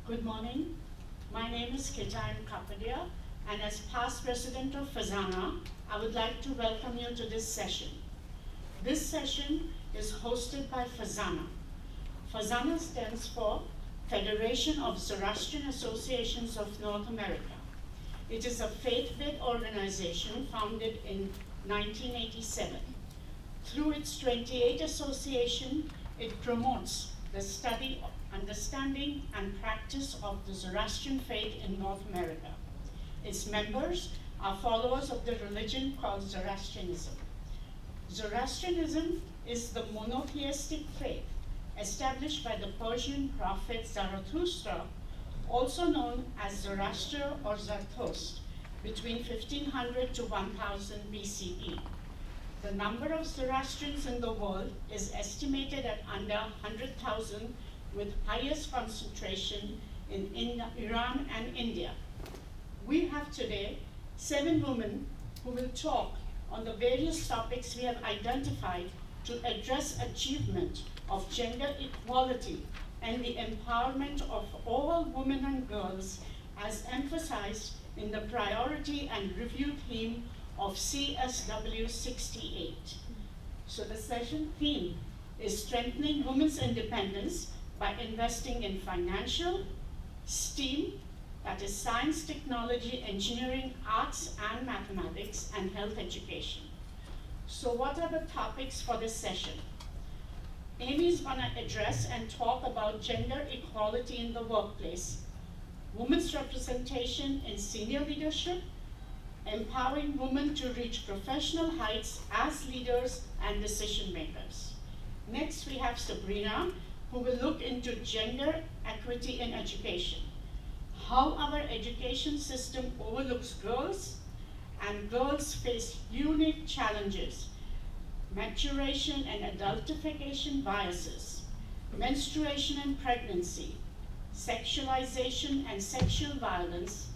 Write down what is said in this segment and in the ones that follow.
Good morning. My name is Katayun Kapadia, and as past president of FEZANA, I would like to welcome you to this session. This session is hosted by FEZANA. FEZANA stands for Federation of Zoroastrian Associations of North America. It is a faith-based organization founded in 1987. Through its 28 associations, it promotes the study, understanding, and practice of the Zoroastrian faith in North America. Its members are followers of the religion called Zoroastrianism. Zoroastrianism is the monotheistic faith established by the Persian prophet Zarathustra, also known as Zoroaster or Zarathustra, between 1500 to 1000 BCE. The number of Zoroastrians in the world is estimated at under 100,000, with highest concentration in Iran and India. We have today 7 women who will talk on the various topics we have identified to address achievement of gender equality and the empowerment of all women and girls as emphasized in the priority and review theme of CSW 68. So the session theme is strengthening women's independence by investing in financial, STEAM, that is science, technology, engineering, arts, and mathematics, and health education. So what are the topics for this session? Amy is going to address and talk about gender equality in the workplace, women's representation in senior leadership, empowering women to reach professional heights as leaders and decision makers. Next, we have Sabrina, who will look into gender equity in education, how our education system overlooks girls, and girls face unique challenges, maturation and adultification biases, menstruation and pregnancy, sexualization and sexual violence.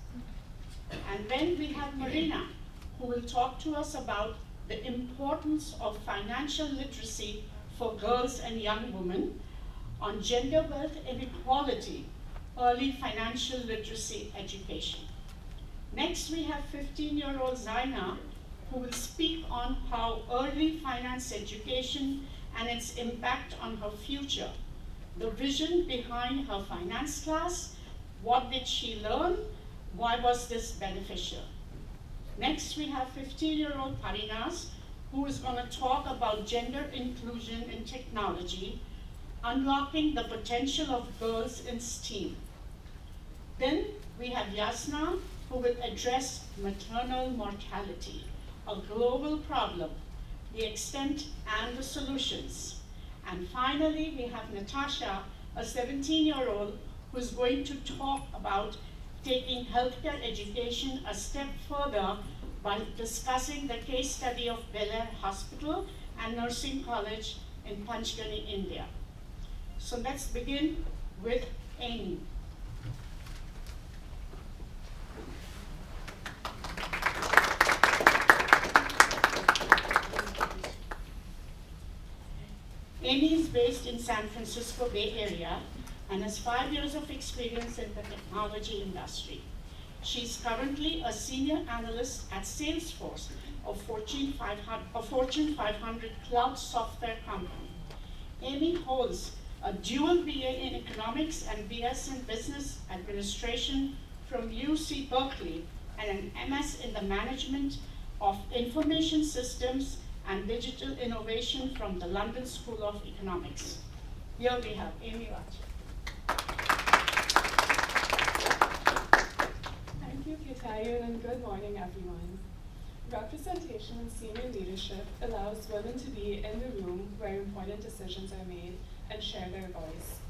And then we have Marina, who will talk to us about the importance of financial literacy for girls and young women, on gender wealth inequality, early financial literacy education. Next, we have 15-year-old Zynah, who will speak on how early finance education and its impact on her future, the vision behind her finance class, what did she learn, why was this beneficial. Next, we have 15-year-old Parinaz, who is going to talk about gender inclusion in technology, unlocking the potential of girls in STEAM. Then we have Yassna, who will address maternal mortality, a global problem, the extent and the solutions. And finally, we have Natasha, a 17-year-old, who is going to talk about taking healthcare education a step further by discussing the case study of Bel Air Hospital and Nursing College in Panchgani, India. So let's begin with Amy. Amy is based in San Francisco Bay Area and has 5 years of experience in the technology industry. She's currently a senior analyst at Salesforce, a Fortune 500 cloud software company. Amy holds a dual BA in economics and BS in business administration from UC Berkeley, and an MS in the management of information systems and digital innovation from the London School of Economics. Here we have Amy Vatcha. Thank you, Katayun, and good morning, everyone. Representation in senior leadership allows women to be in the room where important decisions are made and share their voice.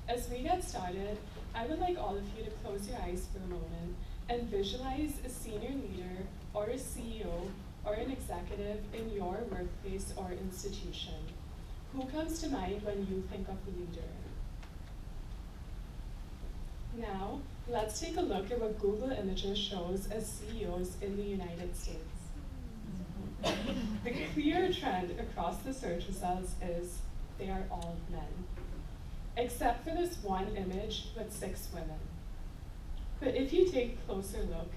As we get started, I would like all of you to close your eyes for a moment and visualize a senior leader or a CEO or an executive in your workplace or institution. Who comes to mind when you think of a leader? Now, let's take a look at what Google Images shows as CEOs in the United States. The clear trend across the search results is they are all men. except for this one image with 6 women. But if you take a closer look,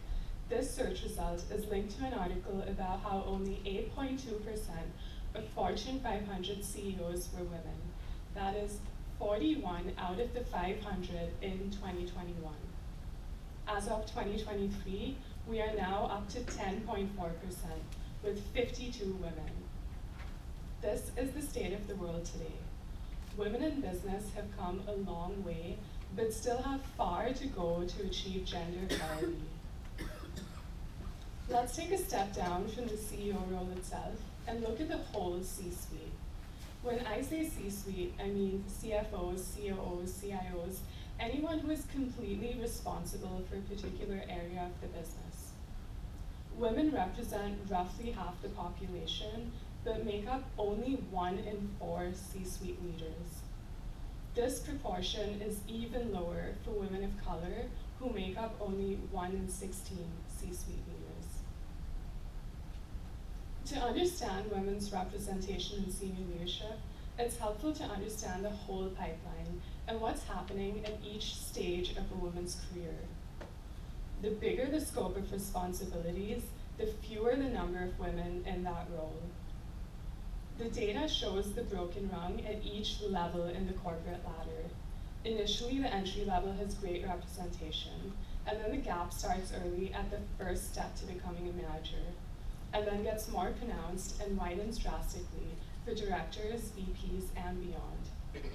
this search result is linked to an article about how only 8.2% of Fortune 500 CEOs were women. That is 41 out of the 500 in 2021. As of 2023, we are now up to 10.4%, with 52 women. This is the state of the world today. Women in business have come a long way, but still have far to go to achieve gender equality. Let's take a step down from the CEO role itself and look at the whole C-suite. When I say C-suite, I mean CFOs, COOs, CIOs, anyone who is completely responsible for a particular area of the business. Women represent roughly half the population, but make up only 1 in 4 C-suite leaders. This proportion is even lower for women of color, who make up only 1 in 16 C-suite leaders. To understand women's representation in senior leadership, it's helpful to understand the whole pipeline and what's happening at each stage of a woman's career. The bigger the scope of responsibilities, the fewer the number of women in that role. The data shows the broken rung at each level in the corporate ladder. Initially, the entry level has great representation, and then the gap starts early at the first step to becoming a manager, and then gets more pronounced and widens drastically for directors, VPs, and beyond.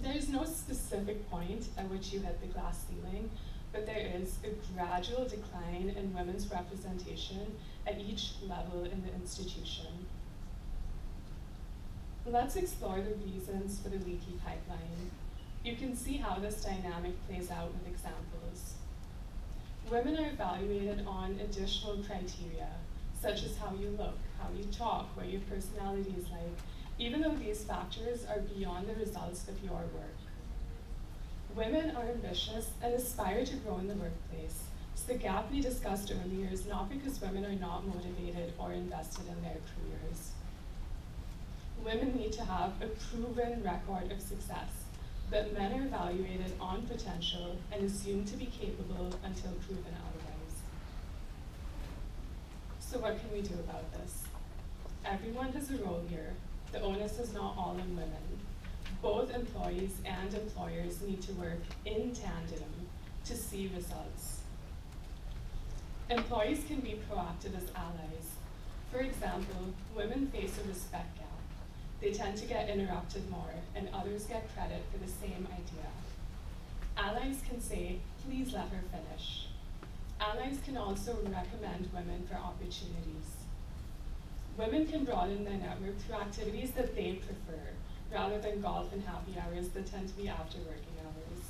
There is no specific point at which you hit the glass ceiling, but there is a gradual decline in women's representation at each level in the institution. Let's explore the reasons for the leaky pipeline. You can see how this dynamic plays out with examples. Women are evaluated on additional criteria, such as how you look, how you talk, what your personality is like, even though these factors are beyond the results of your work. Women are ambitious and aspire to grow in the workplace, so the gap we discussed earlier is not because women are not motivated or invested in their careers. Women need to have a proven record of success, but men are evaluated on potential and assumed to be capable until proven otherwise. So what can we do about this? Everyone has a role here. The onus is not all on women. Both employees and employers need to work in tandem to see results. Employees can be proactive as allies. For example, women face a respect gap. They tend to get interrupted more, and others get credit for the same idea. Allies can say, please let her finish. Allies can also recommend women for opportunities. Women can broaden their network through activities that they prefer, rather than golf and happy hours that tend to be after working hours.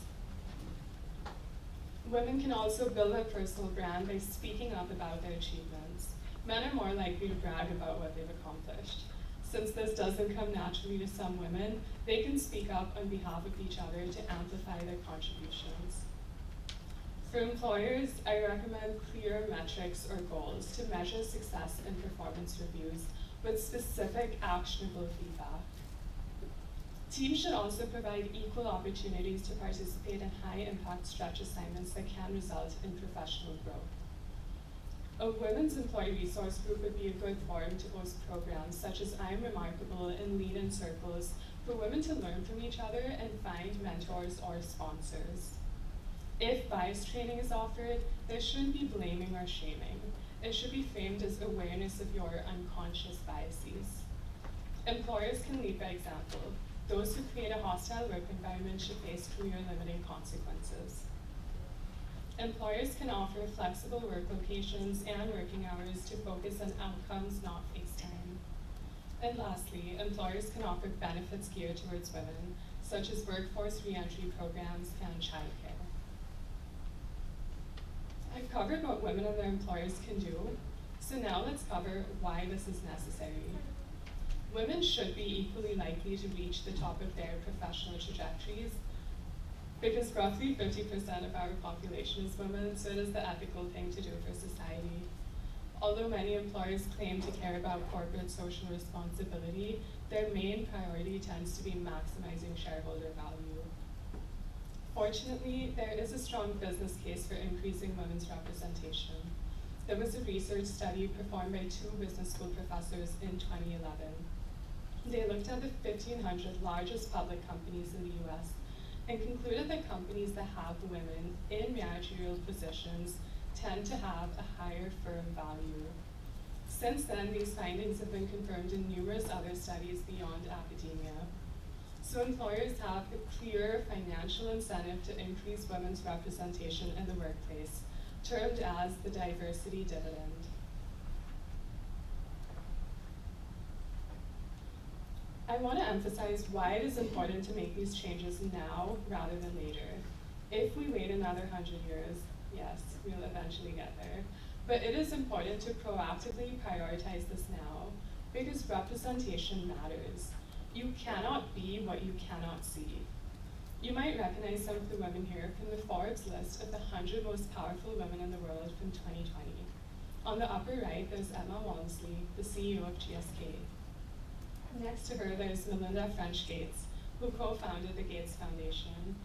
Women can also build a personal brand by speaking up about their achievements. Men are more likely to brag about what they've accomplished. Since this doesn't come naturally to some women, they can speak up on behalf of each other to amplify their contributions. For employers, I recommend clear metrics or goals to measure success in performance reviews with specific actionable feedback. Teams should also provide equal opportunities to participate in high-impact stretch assignments that can result in professional growth. A women's employee resource group would be a good forum to host programs such as I Am Remarkable and lead-in circles for women to learn from each other and find mentors or sponsors. If bias training is offered, there shouldn't be blaming or shaming. It should be framed as awareness of your unconscious biases. Employers can lead by example. Those who create a hostile work environment should face career-limiting consequences. Employers can offer flexible work locations and working hours to focus on outcomes, not face time. And lastly, employers can offer benefits geared towards women, such as workforce re-entry programs and childcare. I've covered what women and their employers can do, so now let's cover why this is necessary. Women should be equally likely to reach the top of their professional trajectories, because roughly 50% of our population is women, so it is the ethical thing to do for society. Although many employers claim to care about corporate social responsibility, their main priority tends to be maximizing shareholder value. Fortunately, there is a strong business case for increasing women's representation. There was a research study performed by 2 business school professors in 2011. They looked at the 1,500 largest public companies in the US and concluded that companies that have women in managerial positions tend to have a higher firm value. Since then, these findings have been confirmed in numerous other studies beyond academia. So employers have a clear financial incentive to increase women's representation in the workplace, termed as the diversity dividend. I want to emphasize why it is important to make these changes now rather than later. If we wait another 100 years, yes, we'll eventually get there. But it is important to proactively prioritize this now because representation matters. You cannot be what you cannot see. You might recognize some of the women here from the Forbes list of the 100 most powerful women in the world from 2020. On the upper right, there's Emma Walmsley, the CEO of GSK. Next to her, there's Melinda French Gates, who co-founded the Gates Foundation.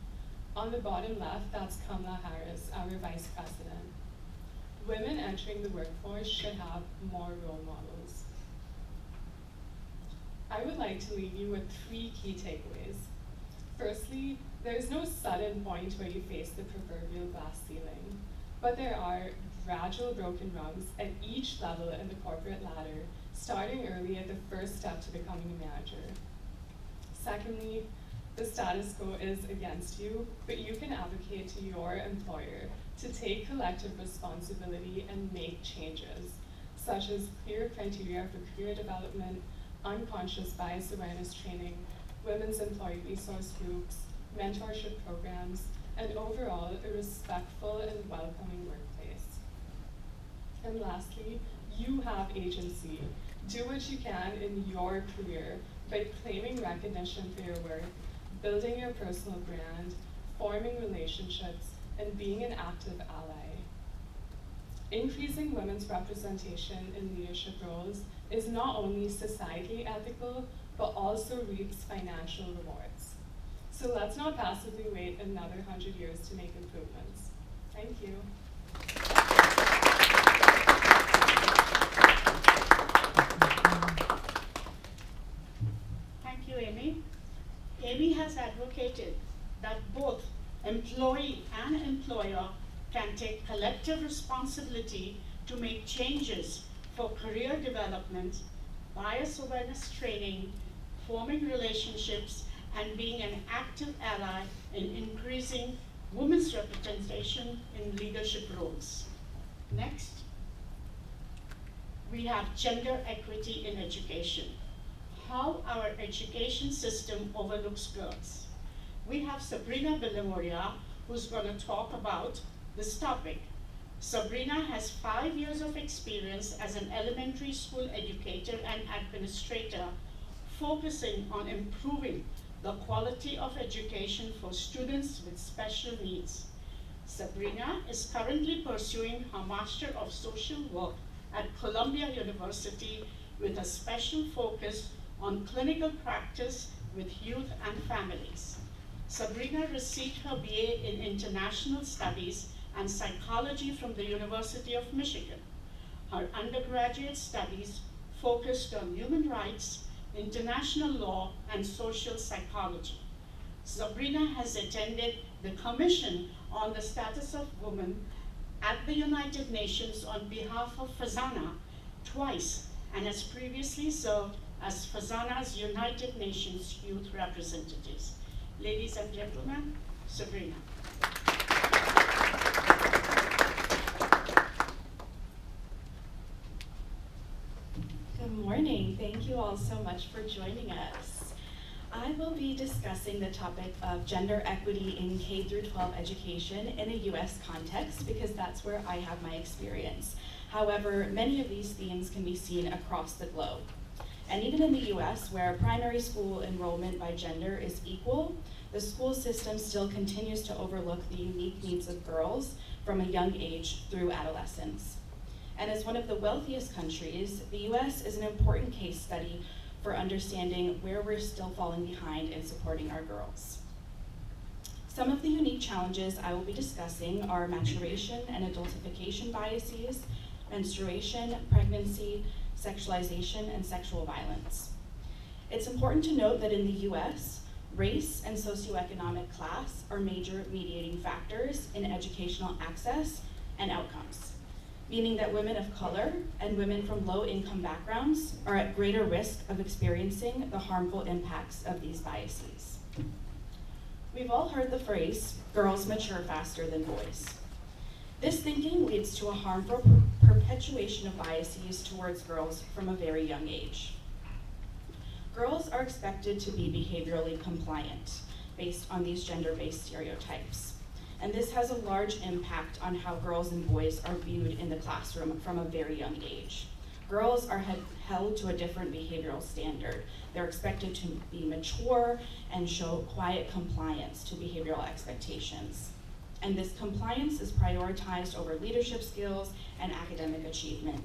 On the bottom left, that's Kamala Harris, our vice president. Women entering the workforce should have more role models. I would like to leave you with 3 key takeaways. Firstly, there's no sudden point where you face the proverbial glass ceiling, but there are gradual broken rungs at each level in the corporate ladder, starting early at the first step to becoming a manager. Secondly, the status quo is against you, but you can advocate to your employer to take collective responsibility and make changes, such as clear criteria for career development, unconscious bias awareness training, women's employee resource groups, mentorship programs, and overall a respectful and welcoming workplace. And lastly, you have agency. Do what you can in your career by claiming recognition for your work, building your personal brand, forming relationships, and being an active ally. Increasing women's representation in leadership roles is not only societally ethical, but also reaps financial rewards. So let's not passively wait another 100 years to make improvements. Thank you. Thank you, Amy. Amy has advocated that both employee and employer can take collective responsibility to make changes for career development, bias awareness training, forming relationships, and being an active ally in increasing women's representation in leadership roles. Next, we have gender equity in education. How our education system overlooks girls. We have Sabrina Bilimoria, who's going to talk about this topic. Sabrina has 5 years of experience as an elementary school educator and administrator, focusing on improving the quality of education for students with special needs. Sabrina is currently pursuing her Master of Social Work at Columbia University with a special focus on clinical practice with youth and families. Sabrina received her BA in International Studies and Psychology from the University of Michigan. Her undergraduate studies focused on human rights, international law, and social psychology. Sabrina has attended the Commission on the Status of Women at the United Nations on behalf of FEZANA twice and has previously served as FEZANA's United Nations Youth Representatives. Ladies and gentlemen, Sabrina. Good morning. Thank you all so much for joining us. I will be discussing the topic of gender equity in K through 12 education in a US context because that's where I have my experience. However, many of these themes can be seen across the globe. And even in the US, where primary school enrollment by gender is equal, the school system still continues to overlook the unique needs of girls from a young age through adolescence. And as one of the wealthiest countries, the US is an important case study for understanding where we're still falling behind in supporting our girls. Some of the unique challenges I will be discussing are maturation and adultification biases, menstruation, pregnancy, sexualization, and sexual violence. It's important to note that in the US, race and socioeconomic class are major mediating factors in educational access and outcomes, meaning that women of color and women from low-income backgrounds are at greater risk of experiencing the harmful impacts of these biases. We've all heard the phrase, girls mature faster than boys. This thinking leads to a harmful perpetuation of biases towards girls from a very young age. Girls are expected to be behaviorally compliant based on these gender-based stereotypes. And this has a large impact on how girls and boys are viewed in the classroom from a very young age. Girls are held to a different behavioral standard. They're expected to be mature and show quiet compliance to behavioral expectations. And this compliance is prioritized over leadership skills and academic achievement.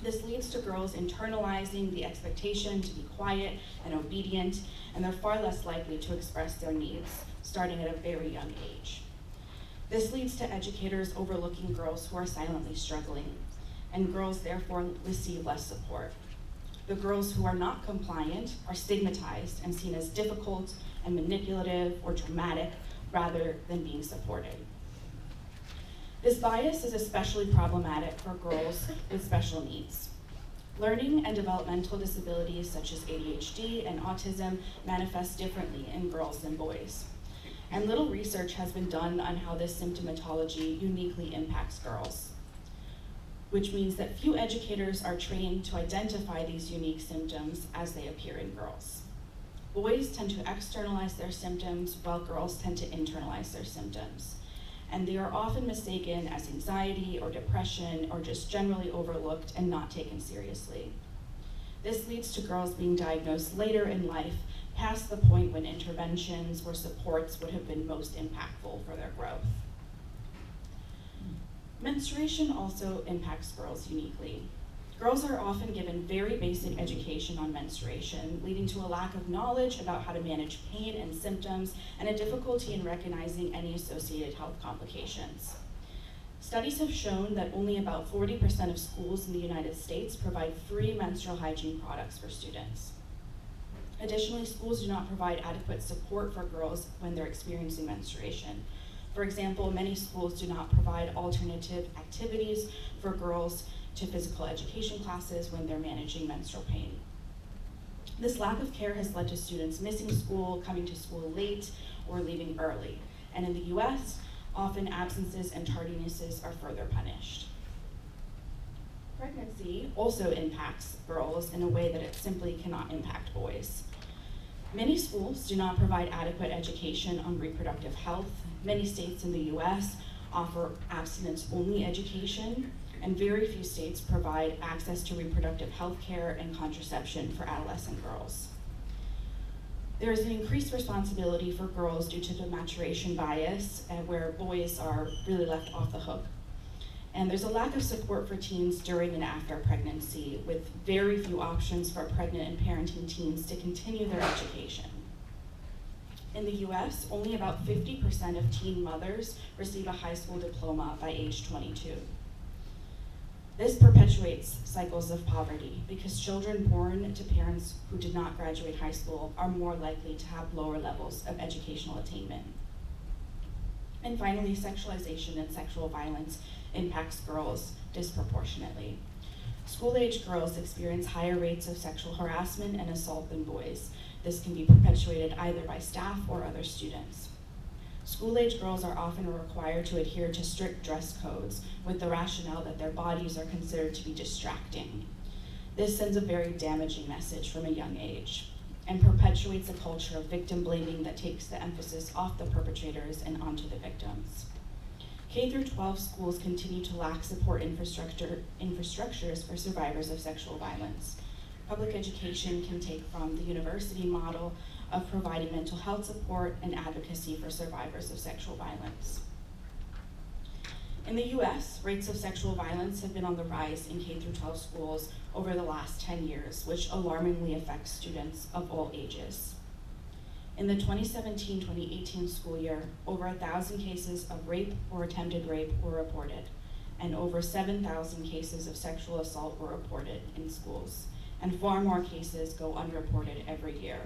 This leads to girls internalizing the expectation to be quiet and obedient, and they're far less likely to express their needs, starting at a very young age. This leads to educators overlooking girls who are silently struggling, and girls therefore receive less support. The girls who are not compliant are stigmatized and seen as difficult and manipulative or dramatic rather than being supported. This bias is especially problematic for girls with special needs. Learning and developmental disabilities such as ADHD and autism manifest differently in girls than boys. And little research has been done on how this symptomatology uniquely impacts girls, which means that few educators are trained to identify these unique symptoms as they appear in girls. Boys tend to externalize their symptoms while girls tend to internalize their symptoms. And they are often mistaken as anxiety or depression or just generally overlooked and not taken seriously. This leads to girls being diagnosed later in life, past the point when interventions or supports would have been most impactful for their growth. Menstruation also impacts girls uniquely. Girls are often given very basic education on menstruation, leading to a lack of knowledge about how to manage pain and symptoms and a difficulty in recognizing any associated health complications. Studies have shown that only about 40% of schools in the United States provide free menstrual hygiene products for students. Additionally, schools do not provide adequate support for girls when they're experiencing menstruation. For example, many schools do not provide alternative activities for girls to physical education classes when they're managing menstrual pain. This lack of care has led to students missing school, coming to school late, or leaving early. And in the US, often absences and tardinesses are further punished. Pregnancy also impacts girls in a way that it simply cannot impact boys. Many schools do not provide adequate education on reproductive health. Many states in the US offer abstinence-only education, and very few states provide access to reproductive health care and contraception for adolescent girls. There is an increased responsibility for girls due to the maturation bias, where boys are really left off the hook. And there's a lack of support for teens during and after pregnancy, with very few options for pregnant and parenting teens to continue their education. In the US, only about 50% of teen mothers receive a high school diploma by age 22. This perpetuates cycles of poverty because children born to parents who did not graduate high school are more likely to have lower levels of educational attainment. And finally, sexualization and sexual violence impacts girls disproportionately. School-age girls experience higher rates of sexual harassment and assault than boys. This can be perpetuated either by staff or other students. School-age girls are often required to adhere to strict dress codes with the rationale that their bodies are considered to be distracting. This sends a very damaging message from a young age and perpetuates a culture of victim blaming that takes the emphasis off the perpetrators and onto the victims. K-12 schools continue to lack support infrastructures for survivors of sexual violence. Public education can take from the university model of providing mental health support and advocacy for survivors of sexual violence. In the US, rates of sexual violence have been on the rise in K-12 schools over the last 10 years, which alarmingly affects students of all ages. In the 2017-2018 school year, over 1,000 cases of rape or attempted rape were reported, and over 7,000 cases of sexual assault were reported in schools, and far more cases go unreported every year,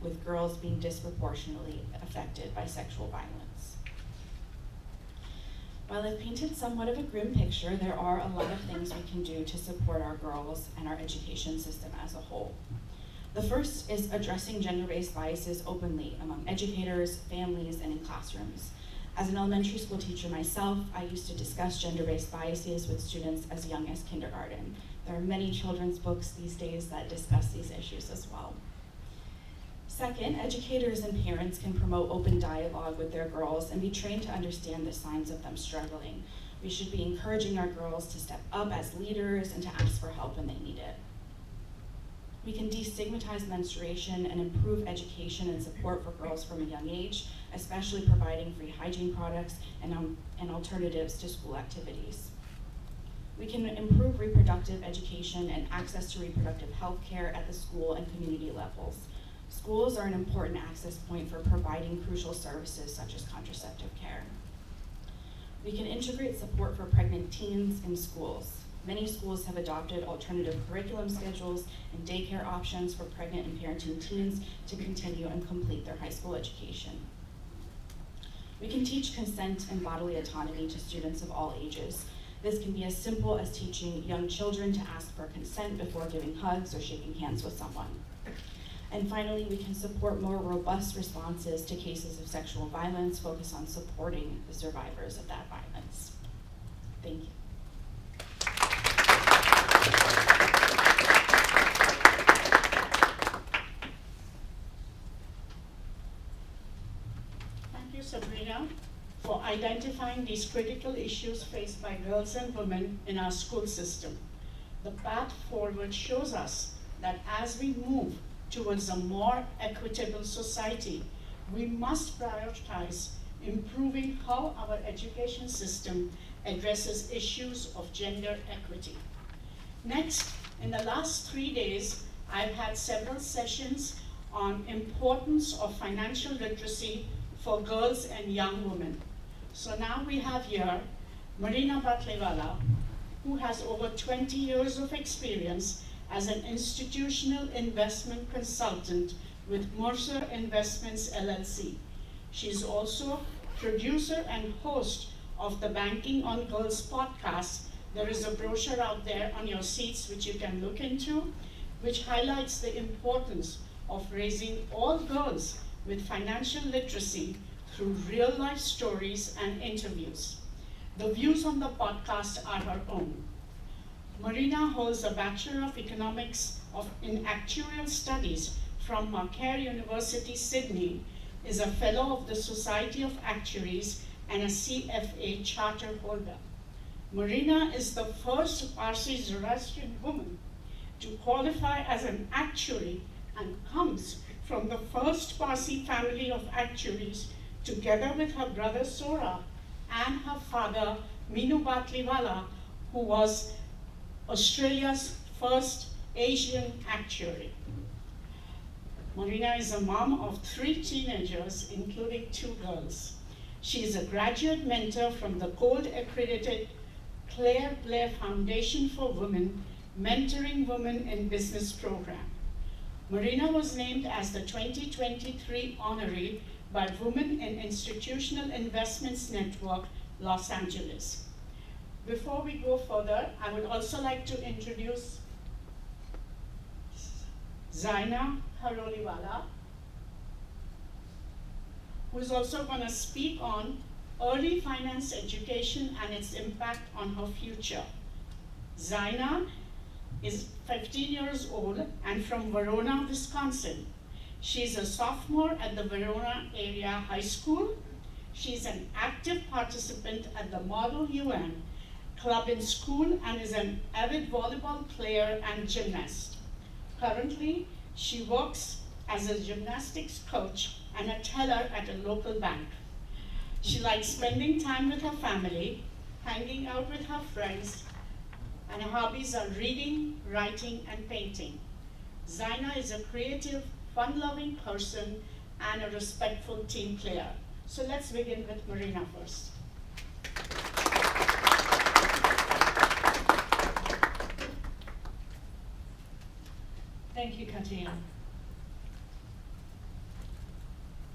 with girls being disproportionately affected by sexual violence. While I've painted somewhat of a grim picture, there are a lot of things we can do to support our girls and our education system as a whole. The first is addressing gender-based biases openly among educators, families, and in classrooms. As an elementary school teacher myself, I used to discuss gender-based biases with students as young as kindergarten. There are many children's books these days that discuss these issues as well. Second, educators and parents can promote open dialogue with their girls and be trained to understand the signs of them struggling. We should be encouraging our girls to step up as leaders and to ask for help when they need it. We can destigmatize menstruation and improve education and support for girls from a young age, especially providing free hygiene products and alternatives to school activities. We can improve reproductive education and access to reproductive health care at the school and community levels. Schools are an important access point for providing crucial services such as contraceptive care. We can integrate support for pregnant teens in schools. Many schools have adopted alternative curriculum schedules and daycare options for pregnant and parenting teens to continue and complete their high school education. We can teach consent and bodily autonomy to students of all ages. This can be as simple as teaching young children to ask for consent before giving hugs or shaking hands with someone. And finally, we can support more robust responses to cases of sexual violence, focus on supporting the survivors of that violence. Thank you. Thank you, Sabrina, for identifying these critical issues faced by girls and women in our school system. The path forward shows us that as we move towards a more equitable society, we must prioritize improving how our education system addresses issues of gender equity. Next, in the last 3 days, I've had several sessions on importance of financial literacy for girls and young women. So now we have here Marina Batliwalla, who has over 20 years of experience as an institutional investment consultant with Mercer Investments LLC. She's also producer and host of the Banking on Girls podcast. There is a brochure out there on your seats which you can look into, which highlights the importance of raising all girls with financial literacy through real-life stories and interviews. The views on the podcast are her own. Marina holds a Bachelor of Economics in Actuarial Studies from Macquarie University, Sydney, is a Fellow of the Society of Actuaries and a CFA charter holder. Marina is the first Parsi Zoroastrian woman to qualify as an actuary and comes from the first Parsi family of actuaries, together with her brother Sora and her father Minu Batliwalla, who was Australia's first Asian actuary. Marina is a mom of 3 teenagers, including 2 girls. She is a graduate mentor from the gold-accredited Claire Blair Foundation for Women, Mentoring Women in Business program. Marina was named as the 2023 honoree by Women in Institutional Investments Network, Los Angeles. Before we go further, I would also like to introduce Zynah Kharoliwalla, who is also going to speak on early finance education and its impact on her future. Zynah is 15 years old and from Verona, Wisconsin. She's a sophomore at the Verona Area High School. She's an active participant at the Model UN Club in school and is an avid volleyball player and gymnast. Currently, she works as a gymnastics coach and a teller at a local bank. She likes spending time with her family, hanging out with her friends, and her hobbies are reading, writing, and painting. Zynah is a creative, fun-loving person and a respectful team player. So let's begin with Marina first. Thank you, Katayun.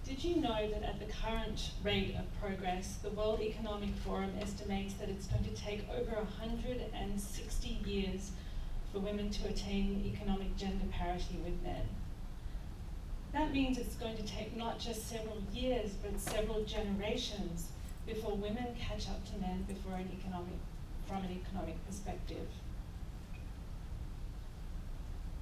Did you know that at the current rate of progress, the World Economic Forum estimates that it's going to take over 160 years for women to attain economic gender parity with men? That means it's going to take not just several years, but several generations before women catch up to men from an economic perspective.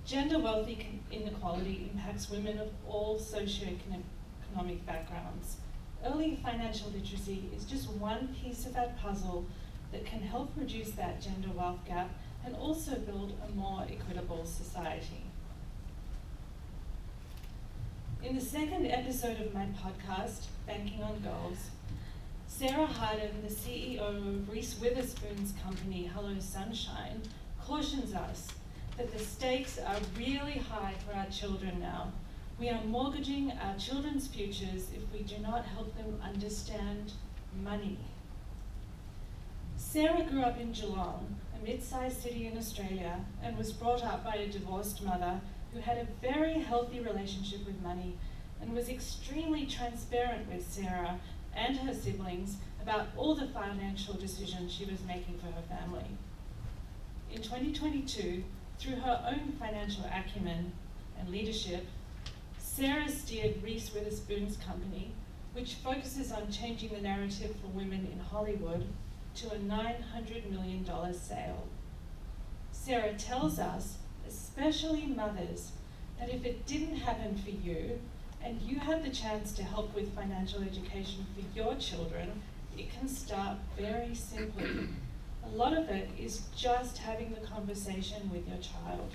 Gender wealth inequality impacts women of all socioeconomic backgrounds. Early financial literacy is just one piece of that puzzle that can help reduce that gender wealth gap and also build a more equitable society. In the second episode of my podcast, Banking on Girls, Sarah Harden, the CEO of Reese Witherspoon's company, Hello Sunshine, cautions us that the stakes are really high for our children now. We are mortgaging our children's futures if we do not help them understand money. Sarah grew up in Geelong, a mid-sized city in Australia, and was brought up by a divorced mother who had a very healthy relationship with money and was extremely transparent with Sarah and her siblings about all the financial decisions she was making for her family. In 2022, through her own financial acumen and leadership, Sarah steered Reese Witherspoon's company, which focuses on changing the narrative for women in Hollywood, to a $900 million sale. Sarah tells us, especially mothers, that if it didn't happen for you, and you had the chance to help with financial education for your children, it can start very simply. A lot of it is just having the conversation with your child.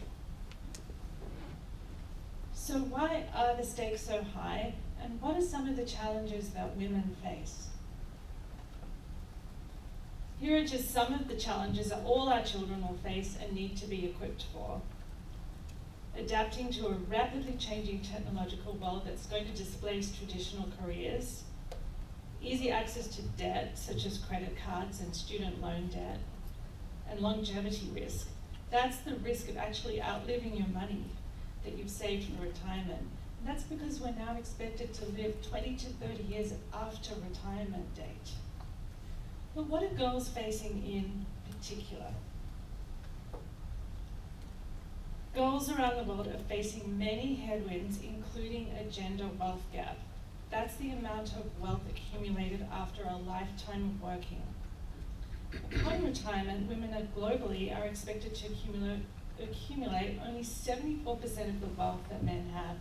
So why are the stakes so high, and what are some of the challenges that women face? Here are just some of the challenges that all our children will face and need to be equipped for. Adapting to a rapidly changing technological world that's going to displace traditional careers, easy access to debt, such as credit cards and student loan debt, and longevity risk. That's the risk of actually outliving your money that you've saved for retirement. And that's because we're now expected to live 20 to 30 years after retirement date. But what are girls facing in particular? Girls around the world are facing many headwinds, including a gender wealth gap. That's the amount of wealth accumulated after a lifetime of working. Upon retirement, women globally are expected to accumulate only 74% of the wealth that men have,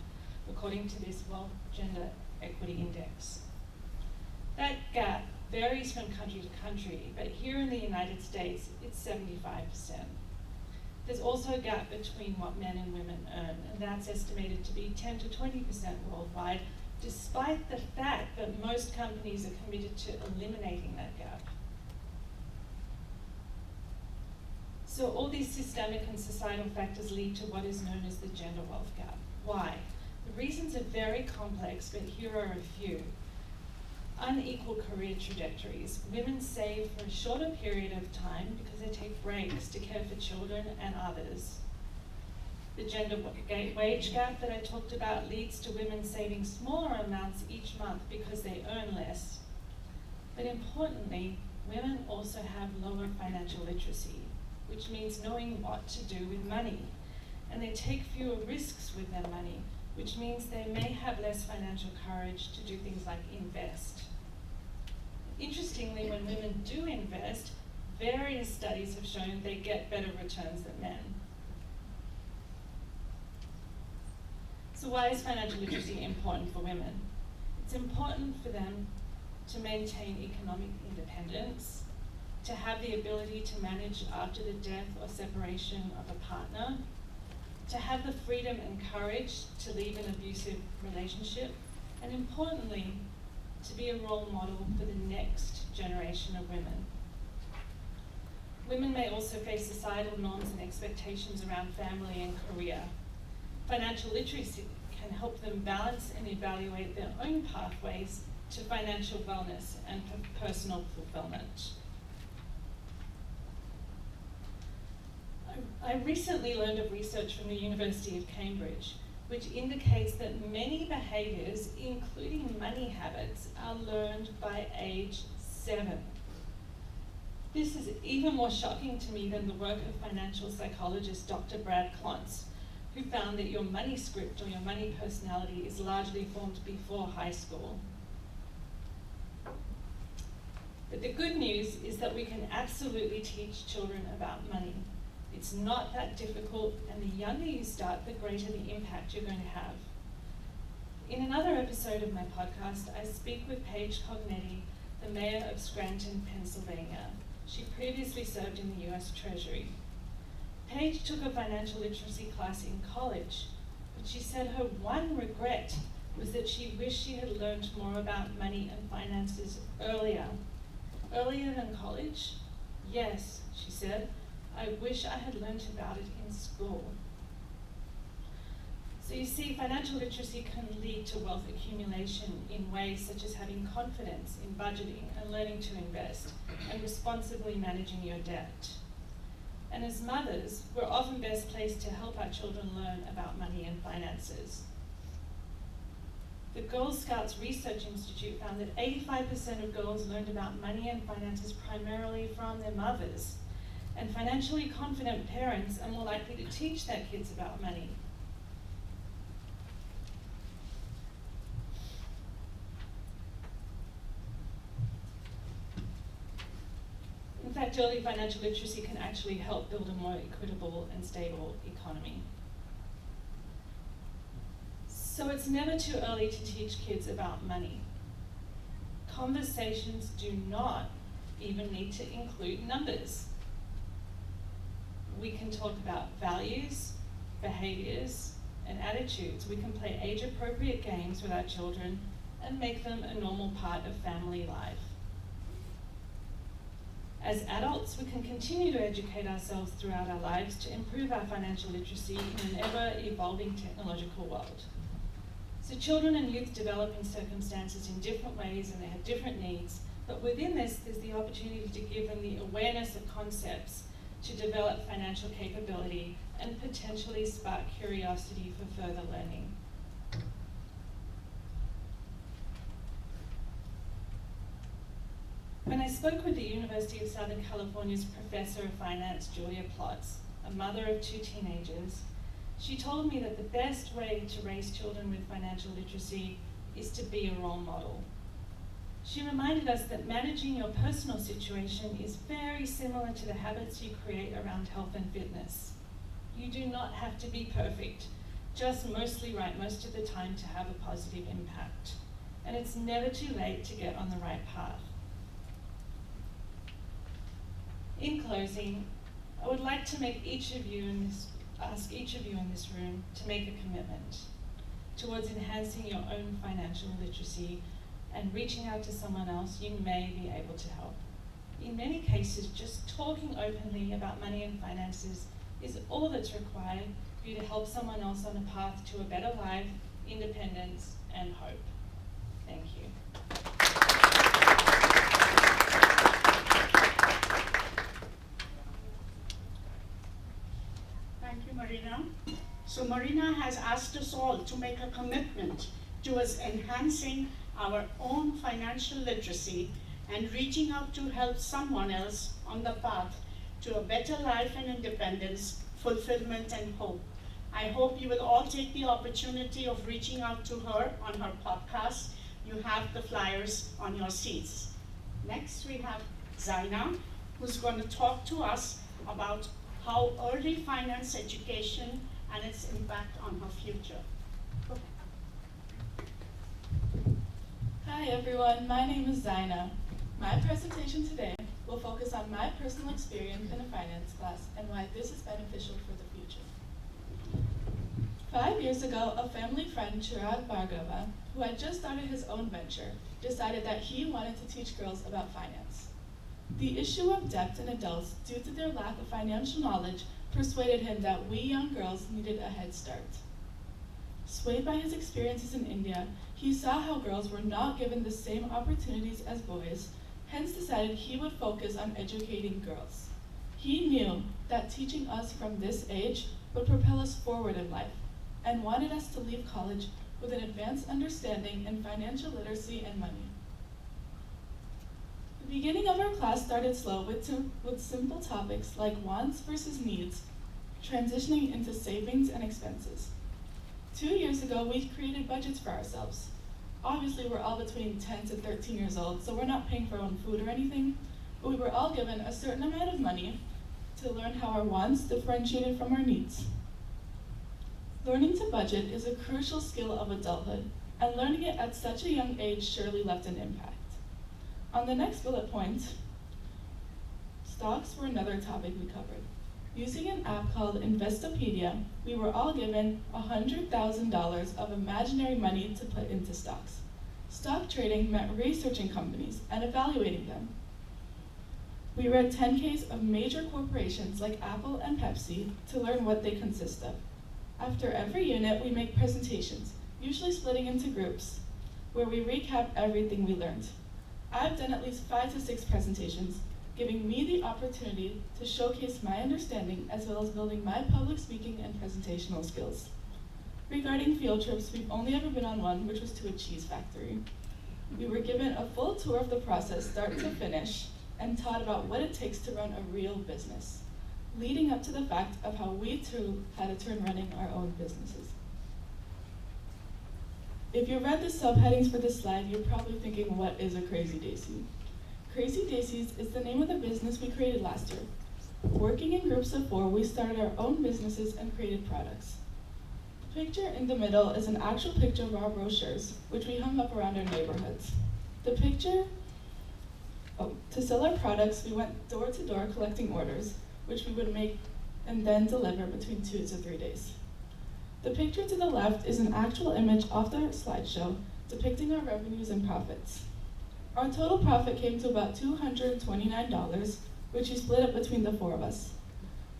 according to this Wealth Gender Equity Index. That gap varies from country to country, but here in the United States, it's 75%. There's also a gap between what men and women earn, and that's estimated to be 10 to 20% worldwide, despite the fact that most companies are committed to eliminating that gap. So all these systemic and societal factors lead to what is known as the gender wealth gap. Why? The reasons are very complex, but here are a few. Unequal career trajectories. Women save for a shorter period of time because they take breaks to care for children and others. The gender wage gap that I talked about leads to women saving smaller amounts each month because they earn less. But importantly, women also have lower financial literacy, which means knowing what to do with money. And they take fewer risks with their money, which means they may have less financial courage to do things like invest. Interestingly, when women do invest, various studies have shown they get better returns than men. So why is financial literacy important for women? It's important for them to maintain economic independence, to have the ability to manage after the death or separation of a partner, to have the freedom and courage to leave an abusive relationship, and importantly, to be a role model for the next generation of women. Women may also face societal norms and expectations around family and career. Financial literacy can help them balance and evaluate their own pathways to financial wellness and personal fulfillment. I recently learned of research from the University of Cambridge, which indicates that many behaviours, including money habits, are learned by age 7. This is even more shocking to me than the work of financial psychologist Dr. Brad Klontz, who found that your money script or your money personality is largely formed before high school. But the good news is that we can absolutely teach children about money. It's not that difficult, and the younger you start, the greater the impact you're going to have. In another episode of my podcast, I speak with Paige Cognetti, the mayor of Scranton, Pennsylvania. She previously served in the US Treasury. Paige took a financial literacy class in college, but she said her one regret was that she wished she had learned more about money and finances earlier. Earlier than college? Yes, she said. I wish I had learned about it in school. So you see, financial literacy can lead to wealth accumulation in ways such as having confidence in budgeting and learning to invest and responsibly managing your debt. And as mothers, we're often best placed to help our children learn about money and finances. The Girl Scouts Research Institute found that 85% of girls learned about money and finances primarily from their mothers. And financially confident parents are more likely to teach their kids about money. In fact, early financial literacy can actually help build a more equitable and stable economy. So it's never too early to teach kids about money. Conversations do not even need to include numbers. We can talk about values, behaviors, and attitudes. We can play age-appropriate games with our children and make them a normal part of family life. As adults, we can continue to educate ourselves throughout our lives to improve our financial literacy in an ever-evolving technological world. So children and youth develop in circumstances in different ways and they have different needs, but within this, there's the opportunity to give them the awareness of concepts to develop financial capability and potentially spark curiosity for further learning. When I spoke with the University of Southern California's Professor of Finance, Julia Plotz, a mother of 2 teenagers, she told me that the best way to raise children with financial literacy is to be a role model. She reminded us that managing your personal situation is very similar to the habits you create around health and fitness. You do not have to be perfect, just mostly right most of the time to have a positive impact. And it's never too late to get on the right path. In closing, I would like to ask each of you in this room to make a commitment towards enhancing your own financial literacy and reaching out to someone else you may be able to help. In many cases, just talking openly about money and finances is all that's required for you to help someone else on a path to a better life, independence, and hope. Thank you. Thank you, Marina. So Marina has asked us all to make a commitment towards enhancing our own financial literacy and reaching out to help someone else on the path to a better life and independence, fulfillment, and hope. I hope you will all take the opportunity of reaching out to her on her podcast. You have the flyers on your seats. Next, we have Zynah, who's going to talk to us about how early finance education and its impact on her future. Hi everyone, my name is Zynah. My presentation today will focus on my personal experience in a finance class and why this is beneficial for the future. 5 years ago, a family friend, Chirag Bhargava, who had just started his own venture, decided that he wanted to teach girls about finance. The issue of debt in adults due to their lack of financial knowledge persuaded him that we young girls needed a head start. Swayed by his experiences in India, he saw how girls were not given the same opportunities as boys, hence decided he would focus on educating girls. He knew that teaching us from this age would propel us forward in life, and wanted us to leave college with an advanced understanding in financial literacy and money. The beginning of our class started slow with simple topics like wants versus needs, transitioning into savings and expenses. 2 years ago, we created budgets for ourselves. Obviously, we're all between 10 to 13 years old, so we're not paying for our own food or anything, but we were all given a certain amount of money to learn how our wants differentiated from our needs. Learning to budget is a crucial skill of adulthood, and learning it at such a young age surely left an impact. On the next bullet point, stocks were another topic we covered. Using an app called Investopedia, we were all given $100,000 of imaginary money to put into stocks. Stock trading meant researching companies and evaluating them. We read 10Ks of major corporations like Apple and Pepsi to learn what they consist of. After every unit, we make presentations, usually splitting into groups, where we recap everything we learned. I've done at least 5 to 6 presentations, giving me the opportunity to showcase my understanding as well as building my public speaking and presentational skills. Regarding field trips, we've only ever been on one, which was to a cheese factory. We were given a full tour of the process, start to finish, and taught about what it takes to run a real business, leading up to the fact of how we too had to turn running our own businesses. If you read the subheadings for this slide, you're probably thinking, what is a Crazy Daisy? Crazy Daisies is the name of the business we created last year. Working in groups of 4, we started our own businesses and created products. The picture in the middle is an actual picture of our brochures, which we hung up around our neighborhoods. To sell our products, we went door to door collecting orders, which we would make and then deliver between 2 to 3 days. The picture to the left is an actual image off the slideshow depicting our revenues and profits. Our total profit came to about $229, which we split up between the 4 of us.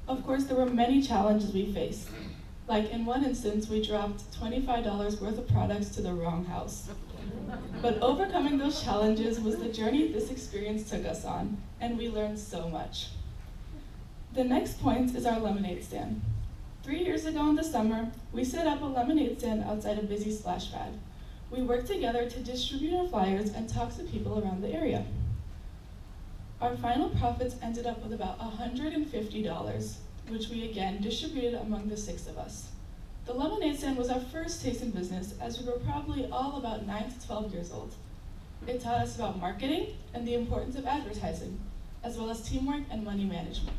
Of course, there were many challenges we faced. Like in one instance, we dropped $25 worth of products to the wrong house. But overcoming those challenges was the journey this experience took us on, and we learned so much. The next point is our lemonade stand. 3 years ago in the summer, we set up a lemonade stand outside a busy splash pad. We worked together to distribute our flyers and talk to people around the area. Our final profits ended up with about $150, which we again distributed among the 6 of us. The lemonade stand was our first taste in business, as we were probably all about 9 to 12 years old. It taught us about marketing and the importance of advertising, as well as teamwork and money management.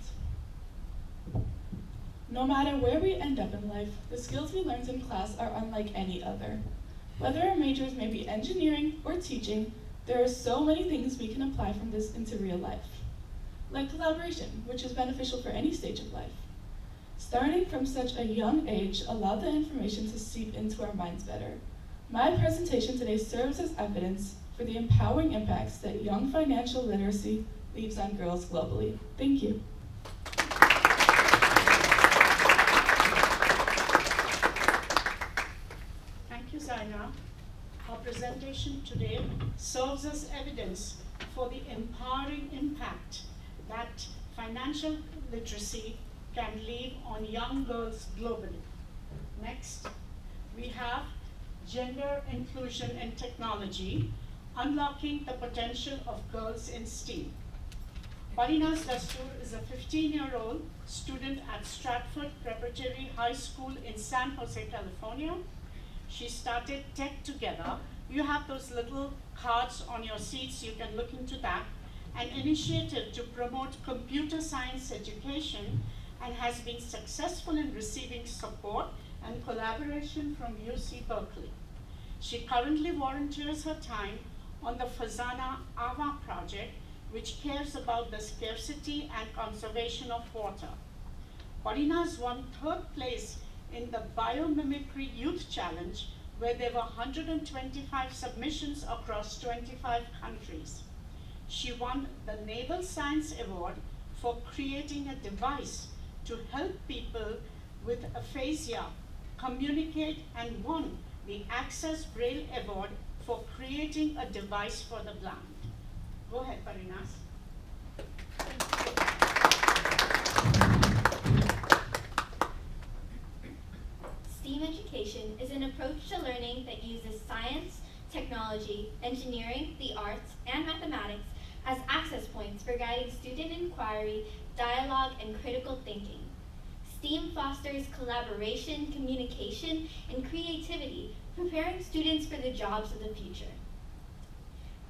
No matter where we end up in life, the skills we learned in class are unlike any other. Whether our majors may be engineering or teaching, there are so many things we can apply from this into real life. Like collaboration, which is beneficial for any stage of life. Starting from such a young age allowed the information to seep into our minds better. My presentation today serves as evidence for the empowering impacts that young financial literacy leaves on girls globally. Thank you. Thank you, Zynah. Our presentation today serves as evidence for the empowering impact that financial literacy can leave on young girls globally. Next, we have gender inclusion and technology, unlocking the potential of girls in STEAM. Parinaz Dastur is a 15-year-old student at Stratford Preparatory High School in San Jose, California. She started Tech Together. You have those little cards on your seats, you can look into that, an initiative to promote computer science education, and has been successful in receiving support and collaboration from UC Berkeley. She currently volunteers her time on the FEZANA AVA project, which cares about the scarcity and conservation of water. Parinaz won 3rd place in the Biomimicry Youth Challenge, where there were 125 submissions across 25 countries. She won the Naval Science Award for creating a device to help people with aphasia communicate, and won the Access Braille Award for creating a device for the blind. Go ahead, Parinaz. STEAM education is an approach to learning that uses science, technology, engineering, the arts, and mathematics as access points for guiding student inquiry, dialogue, and critical thinking. STEAM fosters collaboration, communication, and creativity, preparing students for the jobs of the future.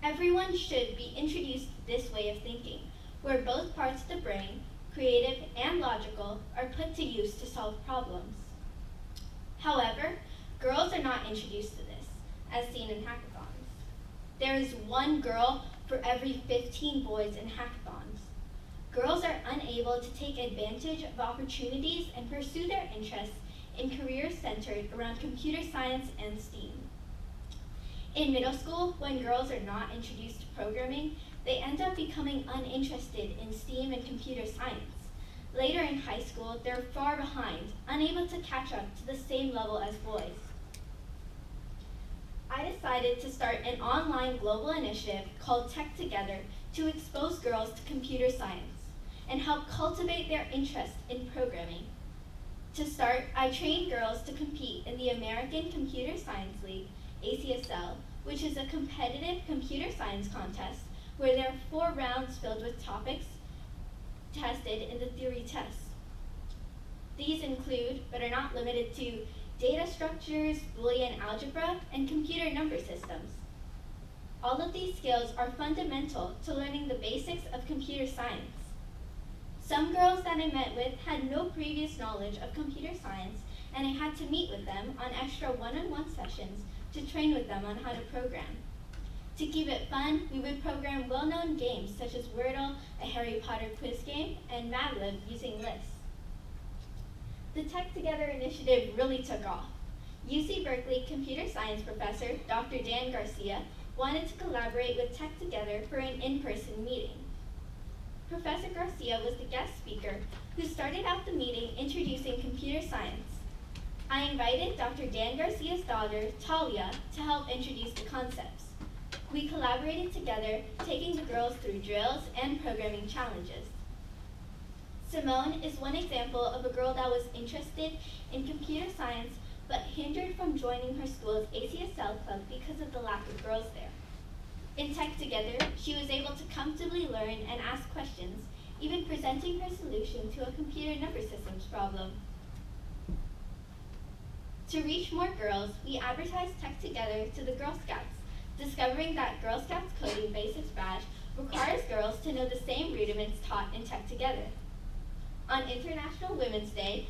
Everyone should be introduced to this way of thinking, where both parts of the brain, creative and logical, are put to use to solve problems. However, girls are not introduced to this, as seen in hackathons. There is one girl for every 15 boys in hackathons. Girls are unable to take advantage of opportunities and pursue their interests in careers centered around computer science and STEAM. In middle school, when girls are not introduced to programming, they end up becoming uninterested in STEAM and computer science. Later in high school, they're far behind, unable to catch up to the same level as boys. I decided to start an online global initiative called Tech Together to expose girls to computer science and help cultivate their interest in programming. To start, I trained girls to compete in the American Computer Science League, ACSL, which is a competitive computer science contest where there are 4 rounds filled with topics tested in the theory tests. These include, but are not limited to, data structures, Boolean algebra, and computer number systems. All of these skills are fundamental to learning the basics of computer science. Some girls that I met with had no previous knowledge of computer science, and I had to meet with them on extra one-on-one sessions to train with them on how to program. To keep it fun, we would program well-known games such as Wordle, a Harry Potter quiz game, and Mad Lib using lists. The Tech Together initiative really took off. UC Berkeley computer science professor, Dr. Dan Garcia, wanted to collaborate with Tech Together for an in-person meeting. Professor Garcia was the guest speaker who started out the meeting introducing computer science. I invited Dr. Dan Garcia's daughter, Talia, to help introduce the concepts. We collaborated together, taking the girls through drills and programming challenges. Simone is one example of a girl that was interested in computer science but hindered from joining her school's ACSL club because of the lack of girls there. In Tech Together, she was able to comfortably learn and ask questions, even presenting her solution to a computer number systems problem. To reach more girls, we advertised Tech Together to the Girl Scouts, discovering that Girl Scouts Coding Basics badge requires girls to know the same rudiments taught in Tech Together. On International Women's Day,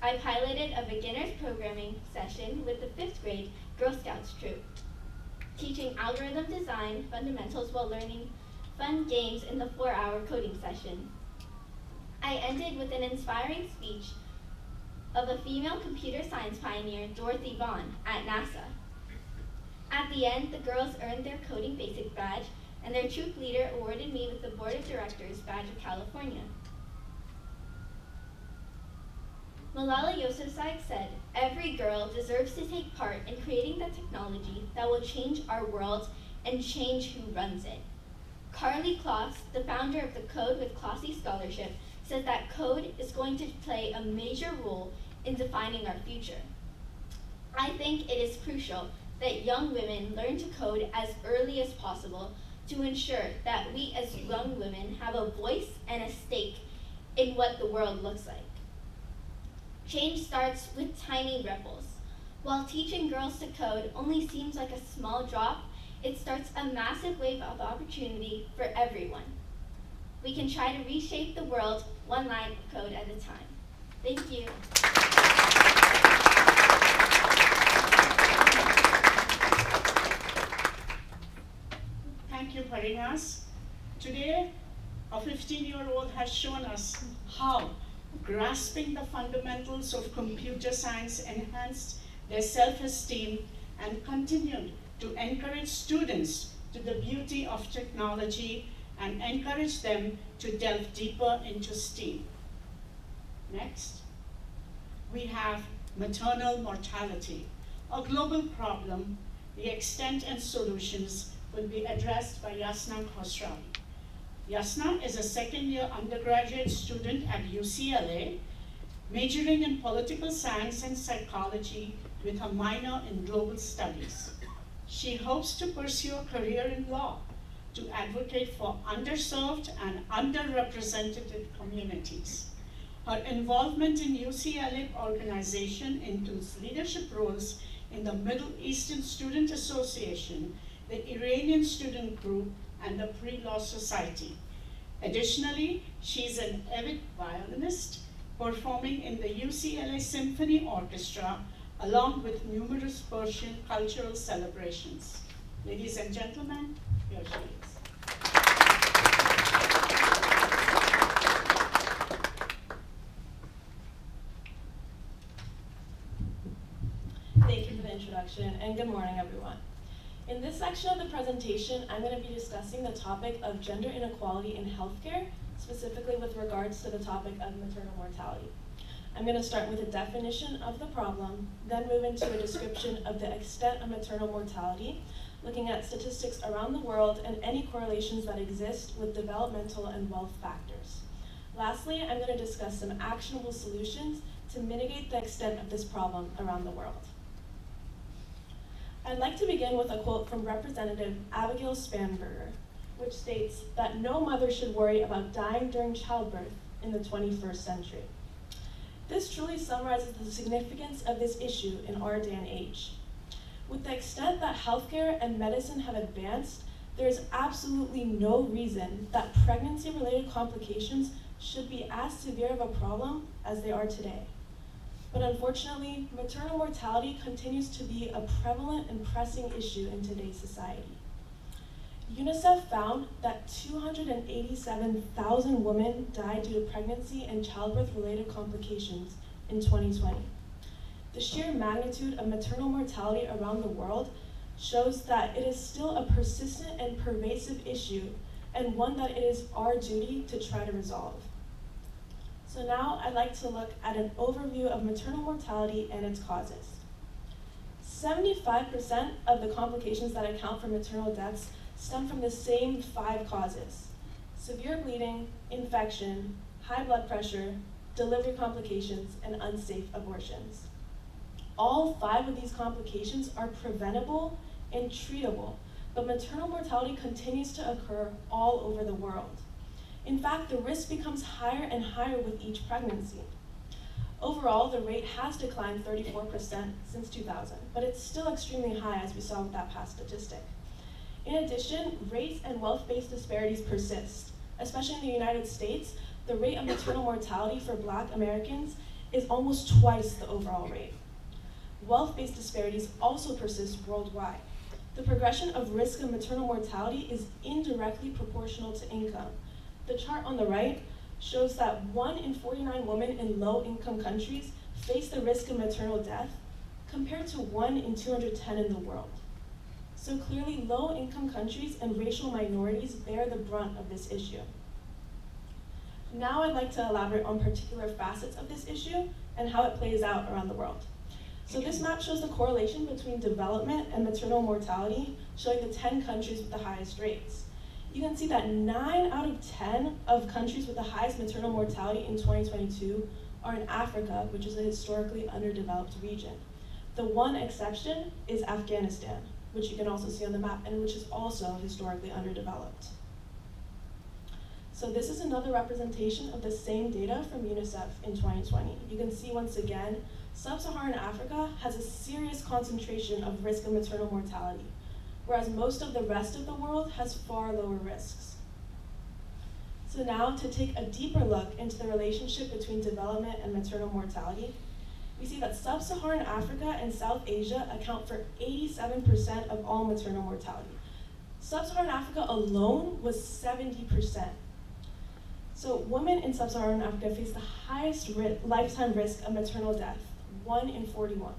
I piloted a beginner's programming session with the 5th grade Girl Scouts troop, teaching algorithm design fundamentals while learning fun games in the 4-hour coding session. I ended with an inspiring speech of a female computer science pioneer, Dorothy Vaughan, at NASA. At the end, the girls earned their Coding Basic badge, and their troop leader awarded me with the Board of Directors Badge of California. Malala Yousafzai said, "Every girl deserves to take part in creating the technology that will change our world and change who runs it." Carly Kloss, the founder of the Code with Klossy Scholarship, said that code is going to play a major role in defining our future. I think it is crucial that young women learn to code as early as possible to ensure that we as young women have a voice and a stake in what the world looks like. Change starts with tiny ripples. While teaching girls to code only seems like a small drop, it starts a massive wave of opportunity for everyone. We can try to reshape the world one line of code at a time. Thank you. Thank you, Parinaz. Today, a 15-year-old has shown us how grasping the fundamentals of computer science enhanced their self-esteem and continued to encourage students to the beauty of technology and encourage them to delve deeper into STEAM. Next, we have maternal mortality, a global problem. The extent and solutions will be addressed by Yassna and Khosravi. Yassna is a second-year undergraduate student at UCLA, majoring in political science and psychology with a minor in global studies. She hopes to pursue a career in law to advocate for underserved and underrepresented communities. Her involvement in UCLA organization includes leadership roles in the Middle Eastern Student Association, the Iranian Student Group, and the Pre-Law Society. Additionally, she's an avid violinist, performing in the UCLA Symphony Orchestra, along with numerous Persian cultural celebrations. Ladies and gentlemen, here she is. Thank you for the introduction, and good morning, everyone. In this section of the presentation, I'm going to be discussing the topic of gender inequality in healthcare, specifically with regards to the topic of maternal mortality. I'm going to start with a definition of the problem, then move into a description of the extent of maternal mortality, looking at statistics around the world and any correlations that exist with developmental and wealth factors. Lastly, I'm going to discuss some actionable solutions to mitigate the extent of this problem around the world. I'd like to begin with a quote from Representative Abigail Spanberger, which states that no mother should worry about dying during childbirth in the 21st century. This truly summarizes the significance of this issue in our day and age. With the extent that healthcare and medicine have advanced, there is absolutely no reason that pregnancy-related complications should be as severe of a problem as they are today. But unfortunately, maternal mortality continues to be a prevalent and pressing issue in today's society. UNICEF found that 287,000 women died due to pregnancy and childbirth-related complications in 2020. The sheer magnitude of maternal mortality around the world shows that it is still a persistent and pervasive issue, and one that it is our duty to try to resolve. So now I'd like to look at an overview of maternal mortality and its causes. 75% of the complications that account for maternal deaths stem from the same 5 causes: severe bleeding, infection, high blood pressure, delivery complications, and unsafe abortions. All 5 of these complications are preventable and treatable, but maternal mortality continues to occur all over the world. In fact, the risk becomes higher and higher with each pregnancy. Overall, the rate has declined 34% since 2000, but it's still extremely high, as we saw with that past statistic. In addition, race and wealth-based disparities persist. Especially in the United States, the rate of maternal mortality for Black Americans is almost twice the overall rate. Wealth-based disparities also persist worldwide. The progression of risk of maternal mortality is indirectly proportional to income. The chart on the right shows that 1 in 49 women in low-income countries face the risk of maternal death, compared to 1 in 210 in the world. So clearly, low-income countries and racial minorities bear the brunt of this issue. Now I'd like to elaborate on particular facets of this issue and how it plays out around the world. So this map shows the correlation between development and maternal mortality, showing the 10 countries with the highest rates. You can see that 9 out of 10 of countries with the highest maternal mortality in 2022 are in Africa, which is a historically underdeveloped region. The one exception is Afghanistan, which you can also see on the map, and which is also historically underdeveloped. So this is another representation of the same data from UNICEF in 2020. You can see once again, Sub-Saharan Africa has a serious concentration of risk of maternal mortality, whereas most of the rest of the world has far lower risks. So now, to take a deeper look into the relationship between development and maternal mortality, we see that Sub-Saharan Africa and South Asia account for 87% of all maternal mortality. Sub-Saharan Africa alone was 70%. So women in Sub-Saharan Africa face the highest lifetime risk of maternal death, 1 in 41.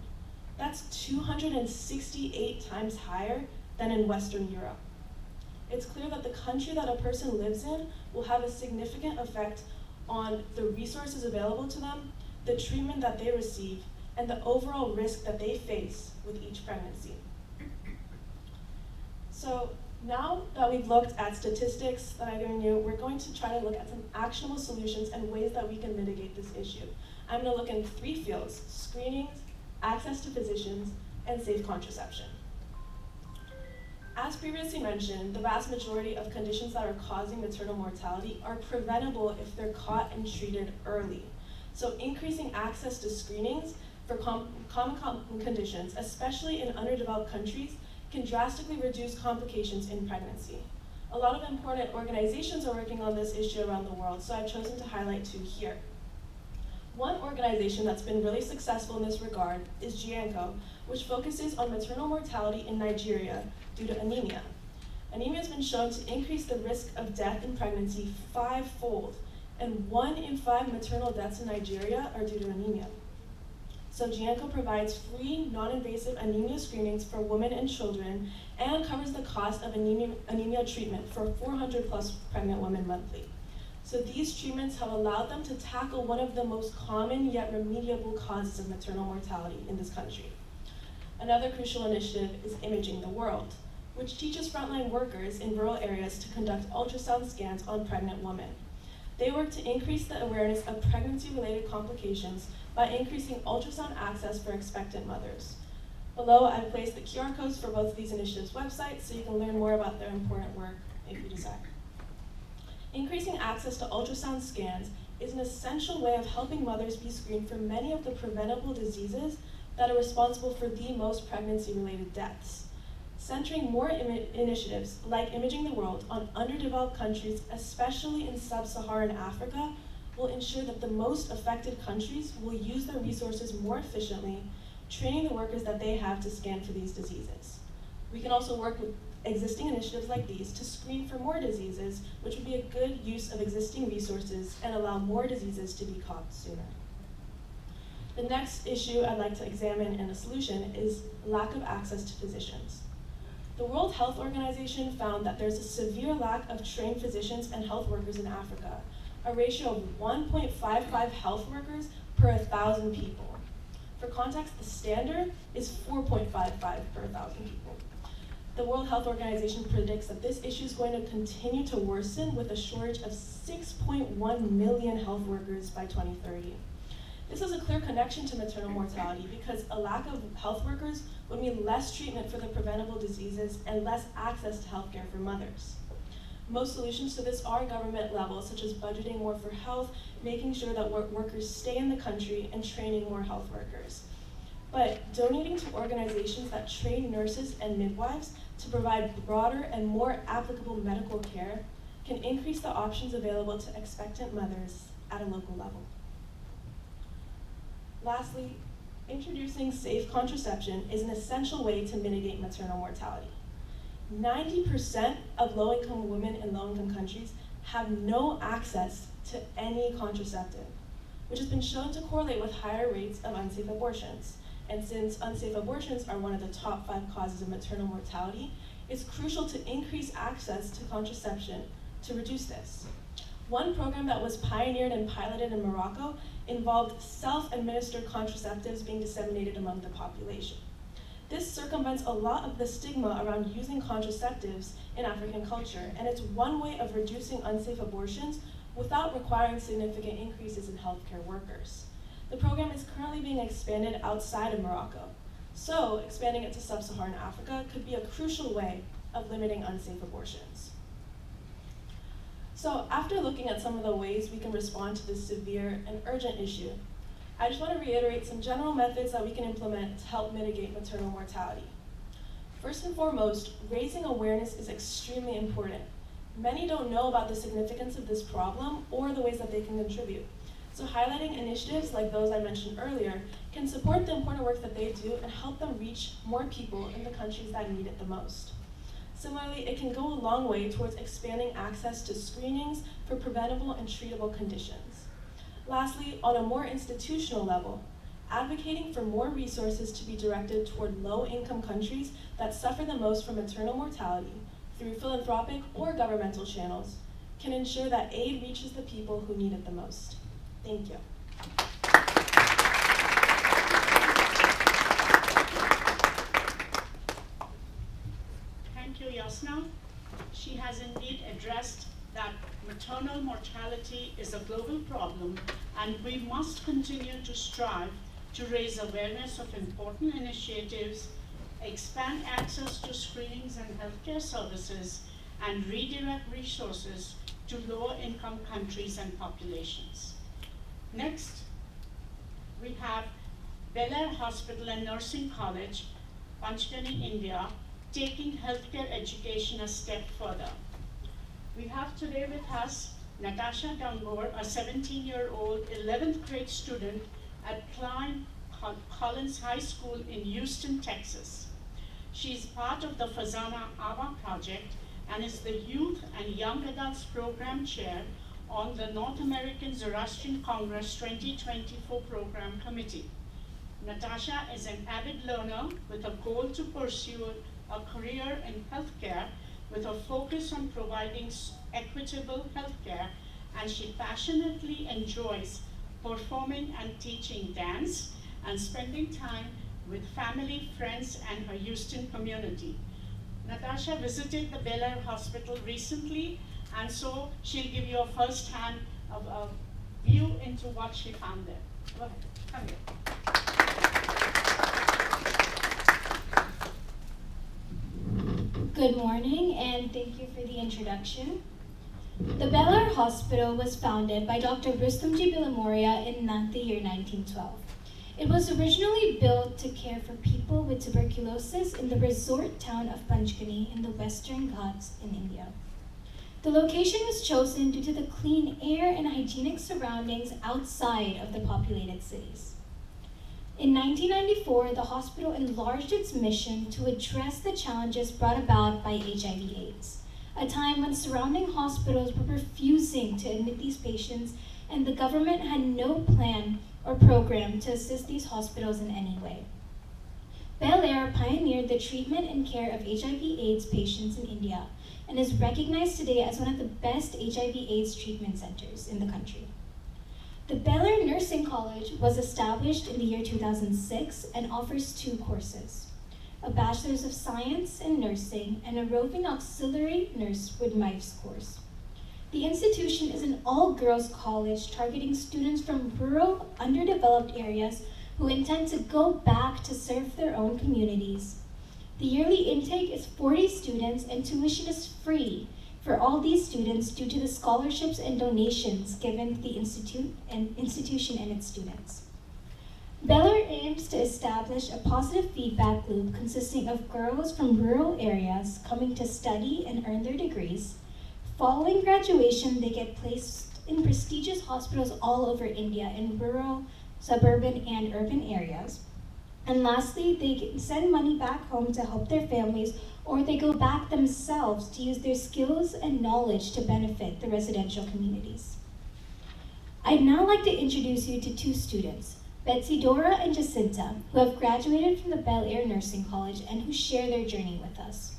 That's 268 times higher than in Western Europe. It's clear that the country that a person lives in will have a significant effect on the resources available to them, the treatment that they receive, and the overall risk that they face with each pregnancy. So now that we've looked at statistics that I've given you, we're going to try to look at some actionable solutions and ways that we can mitigate this issue. I'm going to look in 3 fields: screenings, access to physicians, and safe contraception. As previously mentioned, the vast majority of conditions that are causing maternal mortality are preventable if they're caught and treated early. So increasing access to screenings for common conditions, especially in underdeveloped countries, can drastically reduce complications in pregnancy. A lot of important organizations are working on this issue around the world, so I've chosen to highlight 2 here. One organization that's been really successful in this regard is GIANCO, which focuses on maternal mortality in Nigeria due to anemia. Anemia has been shown to increase the risk of death in pregnancy 5-fold, and 1 in 5 maternal deaths in Nigeria are due to anemia. So GIANCO provides free, non-invasive anemia screenings for women and children and covers the cost of anemia treatment for 400+ pregnant women monthly. So these treatments have allowed them to tackle one of the most common yet remediable causes of maternal mortality in this country. Another crucial initiative is Imaging the World, which teaches frontline workers in rural areas to conduct ultrasound scans on pregnant women. They work to increase the awareness of pregnancy-related complications by increasing ultrasound access for expectant mothers. Below, I've placed the QR codes for both of these initiatives' websites so you can learn more about their important work if you desire. Increasing access to ultrasound scans is an essential way of helping mothers be screened for many of the preventable diseases that are responsible for the most pregnancy-related deaths. Centering more initiatives like Imaging the World on underdeveloped countries, especially in sub-Saharan Africa, will ensure that the most affected countries will use their resources more efficiently, training the workers that they have to scan for these diseases. We can also work with existing initiatives like these to screen for more diseases, which would be a good use of existing resources and allow more diseases to be caught sooner. The next issue I'd like to examine and a solution is lack of access to physicians. The World Health Organization found that there's a severe lack of trained physicians and health workers in Africa, a ratio of 1.55 health workers per 1,000 people. For context, the standard is 4.55 per 1,000 people. The World Health Organization predicts that this issue is going to continue to worsen with a shortage of 6.1 million health workers by 2030. This is a clear connection to maternal mortality because a lack of health workers would mean less treatment for the preventable diseases and less access to healthcare for mothers. Most solutions to this are government level, such as budgeting more for health, making sure that workers stay in the country, and training more health workers. But donating to organizations that train nurses and midwives to provide broader and more applicable medical care can increase the options available to expectant mothers at a local level. Lastly, introducing safe contraception is an essential way to mitigate maternal mortality. 90% of low-income women in low-income countries have no access to any contraceptive, which has been shown to correlate with higher rates of unsafe abortions. And since unsafe abortions are one of the top 5 causes of maternal mortality, it's crucial to increase access to contraception to reduce this. One program that was pioneered and piloted in Morocco involved self-administered contraceptives being disseminated among the population. This circumvents a lot of the stigma around using contraceptives in African culture, and it's one way of reducing unsafe abortions without requiring significant increases in healthcare workers. The program is currently being expanded outside of Morocco, so expanding it to sub-Saharan Africa could be a crucial way of limiting unsafe abortions. So after looking at some of the ways we can respond to this severe and urgent issue, I just want to reiterate some general methods that we can implement to help mitigate maternal mortality. First and foremost, raising awareness is extremely important. Many don't know about the significance of this problem or the ways that they can contribute. So highlighting initiatives like those I mentioned earlier can support the important work that they do and help them reach more people in the countries that need it the most. Similarly, it can go a long way towards expanding access to screenings for preventable and treatable conditions. Lastly, on a more institutional level, advocating for more resources to be directed toward low-income countries that suffer the most from maternal mortality through philanthropic or governmental channels can ensure that aid reaches the people who need it the most. Thank you. Yassna, she has indeed addressed that maternal mortality is a global problem, and we must continue to strive to raise awareness of important initiatives, expand access to screenings and healthcare services, and redirect resources to lower-income countries and populations. Next, we have Bel Air Hospital and Nursing College, Panchgani, India, taking healthcare education a step further. We have today with us Natasha Dungor, a 17-year-old 11th grade student at Klein Collins High School in Houston, Texas. She is part of the FEZANA AVA project and is the Youth and Young Adults Program Chair on the North American Zoroastrian Congress 2024 Program Committee. Natasha is an avid learner with a goal to pursue a career in healthcare with a focus on providing equitable healthcare, and she passionately enjoys performing and teaching dance and spending time with family, friends, and her Houston community. Natasha visited the Bel Air Hospital recently, and so she'll give you a first-hand view into what she found there. Go ahead, come here. Good morning, and thank you for the introduction. The Bel Air Hospital was founded by Dr. Rustamji Bilimoria in the year 1912. It was originally built to care for people with tuberculosis in the resort town of Panchgani in the Western Ghats in India. The location was chosen due to the clean air and hygienic surroundings outside of the populated cities. In 1994, the hospital enlarged its mission to address the challenges brought about by HIV/AIDS, a time when surrounding hospitals were refusing to admit these patients, and the government had no plan or program to assist these hospitals in any way. Bel Air pioneered the treatment and care of HIV/AIDS patients in India and is recognized today as one of the best HIV/AIDS treatment centers in the country. The Bel Air Nursing College was established in the year 2006 and offers 2 courses, a Bachelor's of Science in Nursing and a roving auxiliary nurse midwives course. The institution is an all-girls college targeting students from rural, underdeveloped areas who intend to go back to serve their own communities. The yearly intake is 40 students, and tuition is free for all these students due to the scholarships and donations given to the institution and its students. Bel Air aims to establish a positive feedback loop consisting of girls from rural areas coming to study and earn their degrees. Following graduation, they get placed in prestigious hospitals all over India in rural, suburban, and urban areas. And lastly, they can send money back home to help their families, or they go back themselves to use their skills and knowledge to benefit the residential communities. I'd now like to introduce you to 2 students, Betsy Dora and Jacinta, who have graduated from the Bel Air Nursing College and who share their journey with us.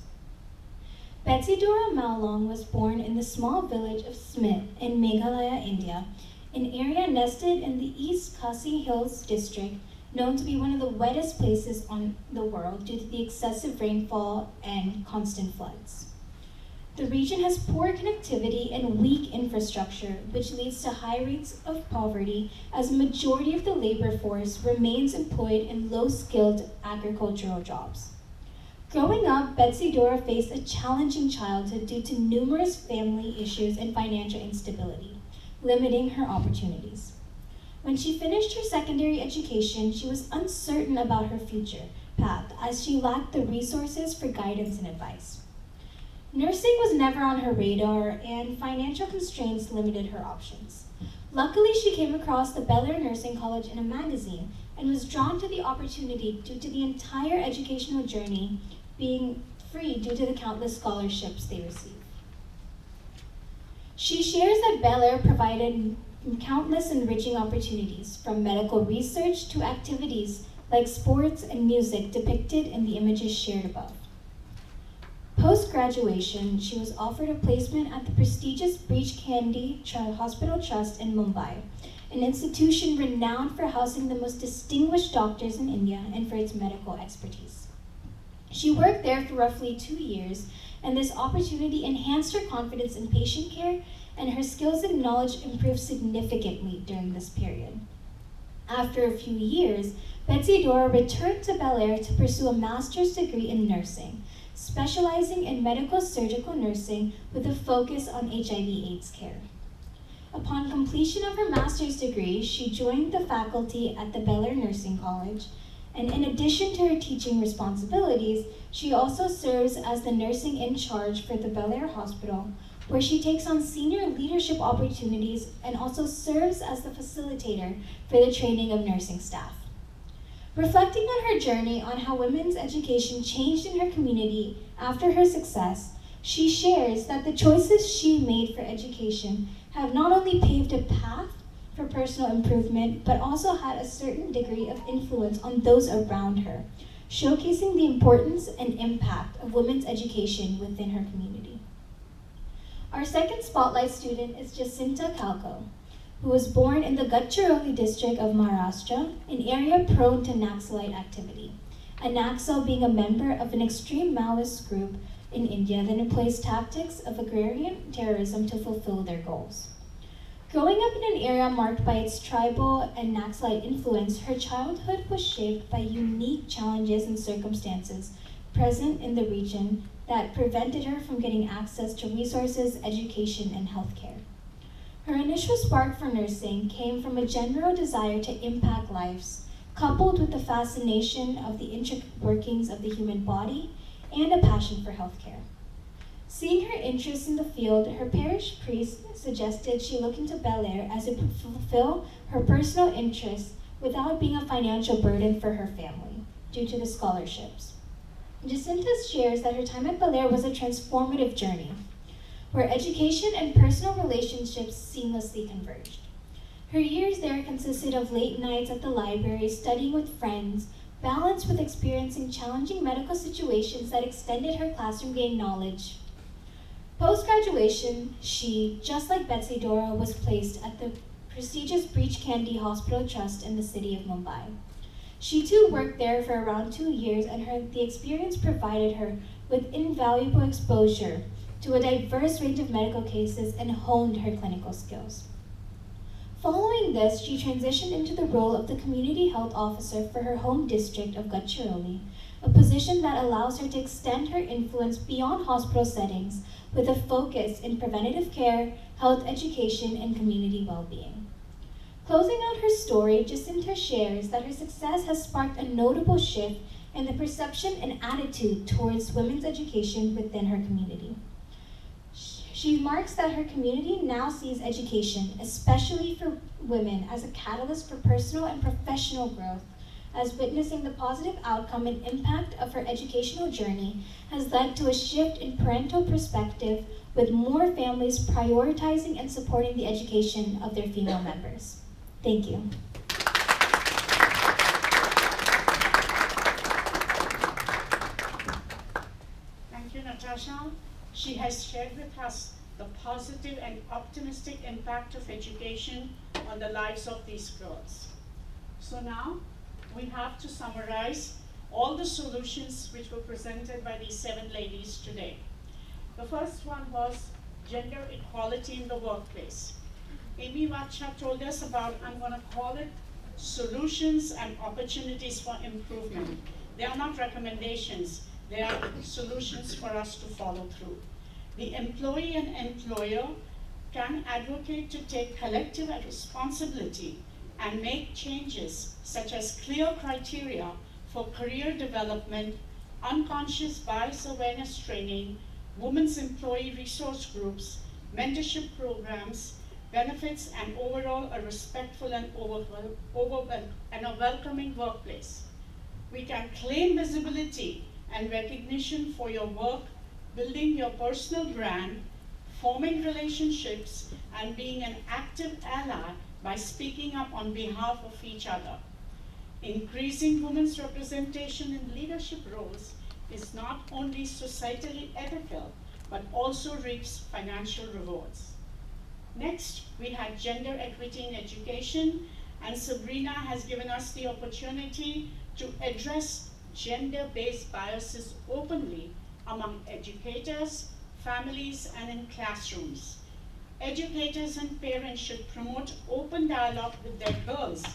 Betsy Dora Maulong was born in the small village of Smith in Meghalaya, India, an area nested in the East Khasi Hills district, known to be one of the wettest places on the world due to the excessive rainfall and constant floods. The region has poor connectivity and weak infrastructure, which leads to high rates of poverty, as a majority of the labor force remains employed in low-skilled agricultural jobs. Growing up, Betsy Dora faced a challenging childhood due to numerous family issues and financial instability, limiting her opportunities. When she finished her secondary education, she was uncertain about her future path as she lacked the resources for guidance and advice. Nursing was never on her radar, and financial constraints limited her options. Luckily, she came across the Bel Air Nursing College in a magazine and was drawn to the opportunity due to the entire educational journey being free due to the countless scholarships they received. She shares that Bel Air provided countless enriching opportunities, from medical research to activities like sports and music depicted in the images shared above. Post-graduation, she was offered a placement at the prestigious Breach Candy Hospital Trust in Mumbai, an institution renowned for housing the most distinguished doctors in India and for its medical expertise. She worked there for roughly 2 years and this opportunity enhanced her confidence in patient care, and her skills and knowledge improved significantly during this period. After a few years, Betsy Dora returned to Bel Air to pursue a master's degree in nursing, specializing in medical surgical nursing with a focus on HIV/AIDS care. Upon completion of her master's degree, she joined the faculty at the Bel Air Nursing College, and in addition to her teaching responsibilities, she also serves as the nursing in charge for the Bel Air Hospital, where she takes on senior leadership opportunities and also serves as the facilitator for the training of nursing staff. Reflecting on her journey on how women's education changed in her community after her success, she shares that the choices she made for education have not only paved a path for personal improvement, but also had a certain degree of influence on those around her, showcasing the importance and impact of women's education within her community. Our second spotlight student is Jacinta Kalko, who was born in the Gadchiroli district of Maharashtra, an area prone to Naxalite activity. A Naxal being a member of an extreme Maoist group in India that employs tactics of agrarian terrorism to fulfill their goals. Growing up in an area marked by its tribal and Naxalite influence, her childhood was shaped by unique challenges and circumstances present in the region that prevented her from getting access to resources, education, and healthcare. Her initial spark for nursing came from a general desire to impact lives, coupled with the fascination of the intricate workings of the human body and a passion for healthcare. Seeing her interest in the field, her parish priest suggested she look into Bel Air as it would fulfill her personal interests without being a financial burden for her family due to the scholarships. Jacinta shares that her time at Bel Air was a transformative journey, where education and personal relationships seamlessly converged. Her years there consisted of late nights at the library, studying with friends, balanced with experiencing challenging medical situations that extended her classroom-gained knowledge. Post-graduation, she, just like Betsy Dora, was placed at the prestigious Breach Candy Hospital Trust in the city of Mumbai. She too worked there for around 2 years, and the experience provided her with invaluable exposure to a diverse range of medical cases and honed her clinical skills. Following this, she transitioned into the role of the community health officer for her home district of Gadchiroli, a position that allows her to extend her influence beyond hospital settings with a focus in preventative care, health education, and community well-being. Closing out her story, Jacinta shares that her success has sparked a notable shift in the perception and attitude towards women's education within her community. She marks that her community now sees education, especially for women, as a catalyst for personal and professional growth, as witnessing the positive outcome and impact of her educational journey has led to a shift in parental perspective, with more families prioritizing and supporting the education of their female members. Thank you. Thank you, Natasha. She has shared with us the positive and optimistic impact of education on the lives of these girls. So now, we have to summarize all the solutions which were presented by these 7 ladies today. The first one was gender equality in the workplace. Amy Vatcha told us about, I'm going to call it solutions and opportunities for improvement. They are not recommendations, they are solutions for us to follow through. The employee and employer can advocate to take collective responsibility and make changes such as clear criteria for career development, unconscious bias awareness training, women's employee resource groups, mentorship programs, benefits, and overall a respectful and a welcoming workplace. We can claim visibility and recognition for your work, building your personal brand, forming relationships, and being an active ally by speaking up on behalf of each other. Increasing women's representation in leadership roles is not only societally ethical, but also reaps financial rewards. Next, we had gender equity in education, and Sabrina has given us the opportunity to address gender-based biases openly among educators, families, and in classrooms. Educators and parents should promote open dialogue with their girls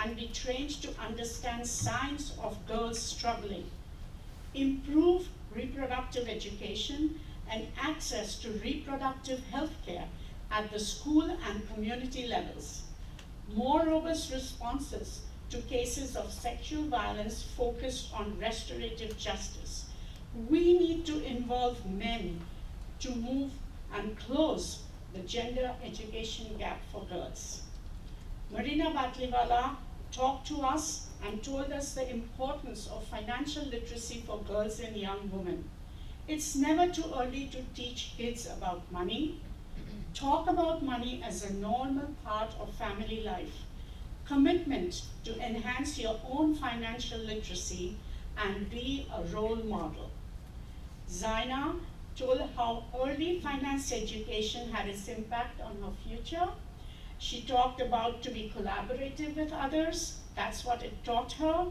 and be trained to understand signs of girls struggling. Improve reproductive education and access to reproductive health care at the school and community levels. More robust responses to cases of sexual violence focused on restorative justice. We need to involve men to move and close the gender education gap for girls. Marina Batliwalla talked to us and told us the importance of financial literacy for girls and young women. It's never too early to teach kids about money. Talk about money as a normal part of family life. Commitment to enhance your own financial literacy and be a role model. Zynah told how early finance education had its impact on her future. She talked about to be collaborative with others. That's what it taught her,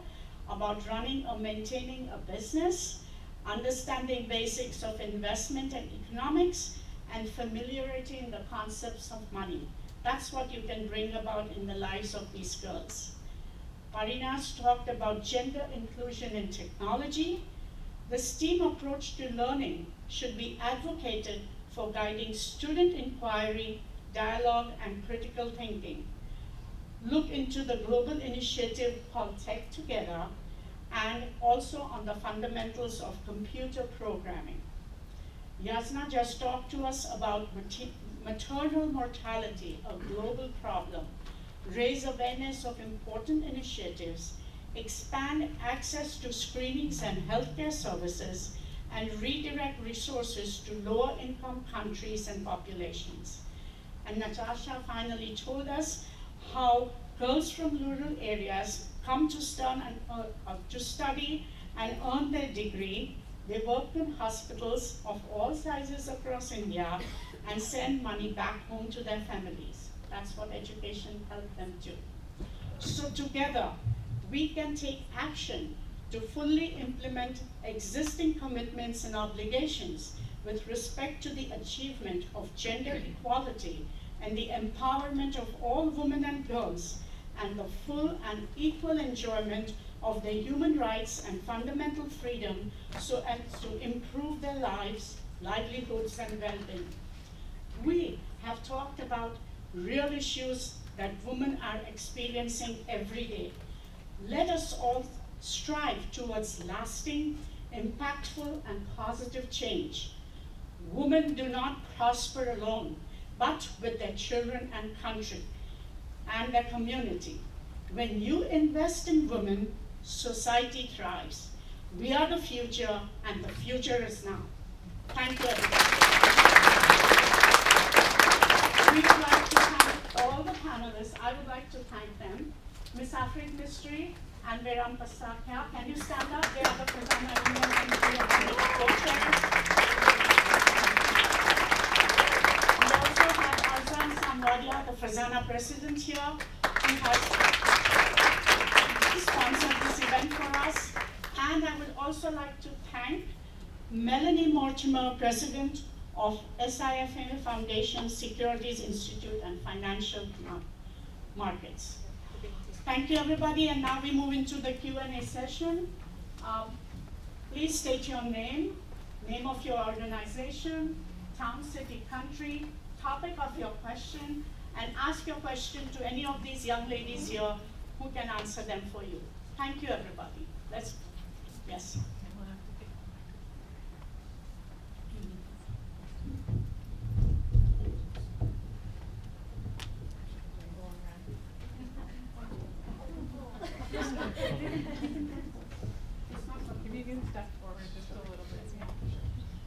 about running or maintaining a business, understanding basics of investment and economics, and familiarity in the concepts of money. That's what you can bring about in the lives of these girls. Parinaz talked about gender inclusion in technology. The STEAM approach to learning should be advocated for guiding student inquiry, dialogue, and critical thinking. Look into the global initiative called Tech Together, and also on the fundamentals of computer programming. Yassna just talked to us about maternal mortality, a global problem, raise awareness of important initiatives, expand access to screenings and healthcare services, and redirect resources to lower income countries and populations. And Natasha finally told us how girls from rural areas come to study and earn their degree. They work in hospitals of all sizes across India and send money back home to their families. That's what education helped them do. So together, we can take action to fully implement existing commitments and obligations with respect to the achievement of gender equality and the empowerment of all women and girls, and the full and equal enjoyment of their human rights and fundamental freedom so as to improve their lives, livelihoods, and well-being. We have talked about real issues that women are experiencing every day. Let us all strive towards lasting, impactful, and positive change. Women do not prosper alone, but with their children and country and their community. When you invest in women, society thrives. We are the future, and the future is now. Thank you, everybody. We would like to thank all the panelists. I would like to thank them. Ms. Afrik Mistry and Veram Pasakya, can you stand up? They are the FEZANA and co-chairs. We also have Arzan Samwadia, the FEZANA president here, who has sponsored this event for us. And I would also like to thank Melanie Mortimer, president of SIFMA Foundation, Securities Institute, and Financial Markets. Thank you, everybody, and now we move into the Q&A session. Please state your name of your organization, town, city, country, topic of your question, and ask your question to any of these young ladies here who can answer them for you. Thank you, everybody. Yes.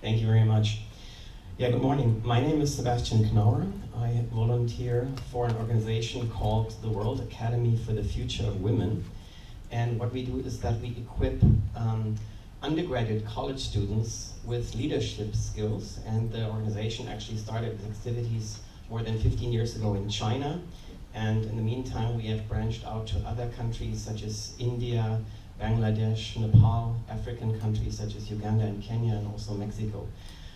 Thank you very much. Yeah, good morning. My name is Sebastian Knauer. I volunteer for an organization called the World Academy for the Future of Women. And what we do is that we equip undergraduate college students with leadership skills. And the organization actually started its activities more than 15 years ago in China. And in the meantime, we have branched out to other countries such as India, Bangladesh, Nepal, African countries such as Uganda and Kenya, and also Mexico.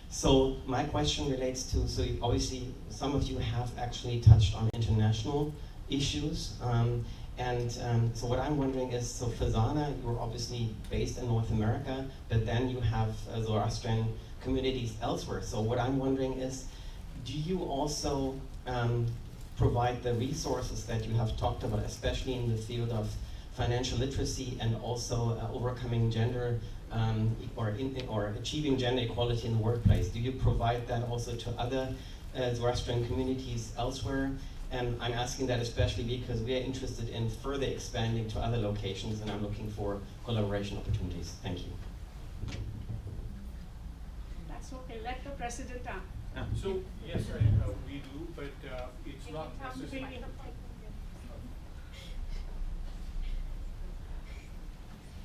So my question relates to, so obviously some of you have actually touched on international issues. So what I'm wondering is, so FEZANA, you're obviously based in North America, but then you have Zoroastrian communities elsewhere. So what I'm wondering is, do you also provide the resources that you have talked about, especially in the field of financial literacy and also overcoming gender or achieving gender equality in the workplace? Do you provide that also to other Zoroastrian communities elsewhere? And I'm asking that especially because we are interested in further expanding to other locations, and I'm looking for collaboration opportunities. Thank you. That's okay. Let the president So yes, we do, but it's not necessarily.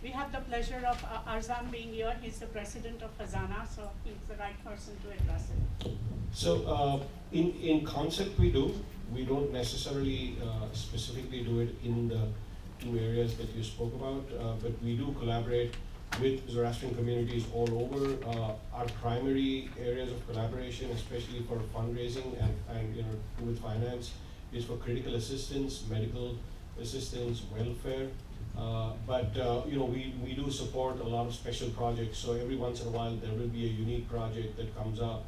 We have the pleasure of Arzam being here. He's the president of FEZANA, so he's the right person to address it. So in concept we do. We don't necessarily specifically do it in the two areas that you spoke about, but we do collaborate with Zoroastrian communities all over. Our primary areas of collaboration, especially for fundraising and with finance, is for critical assistance, medical assistance, welfare. But we do support a lot of special projects. So every once in a while there will be a unique project that comes up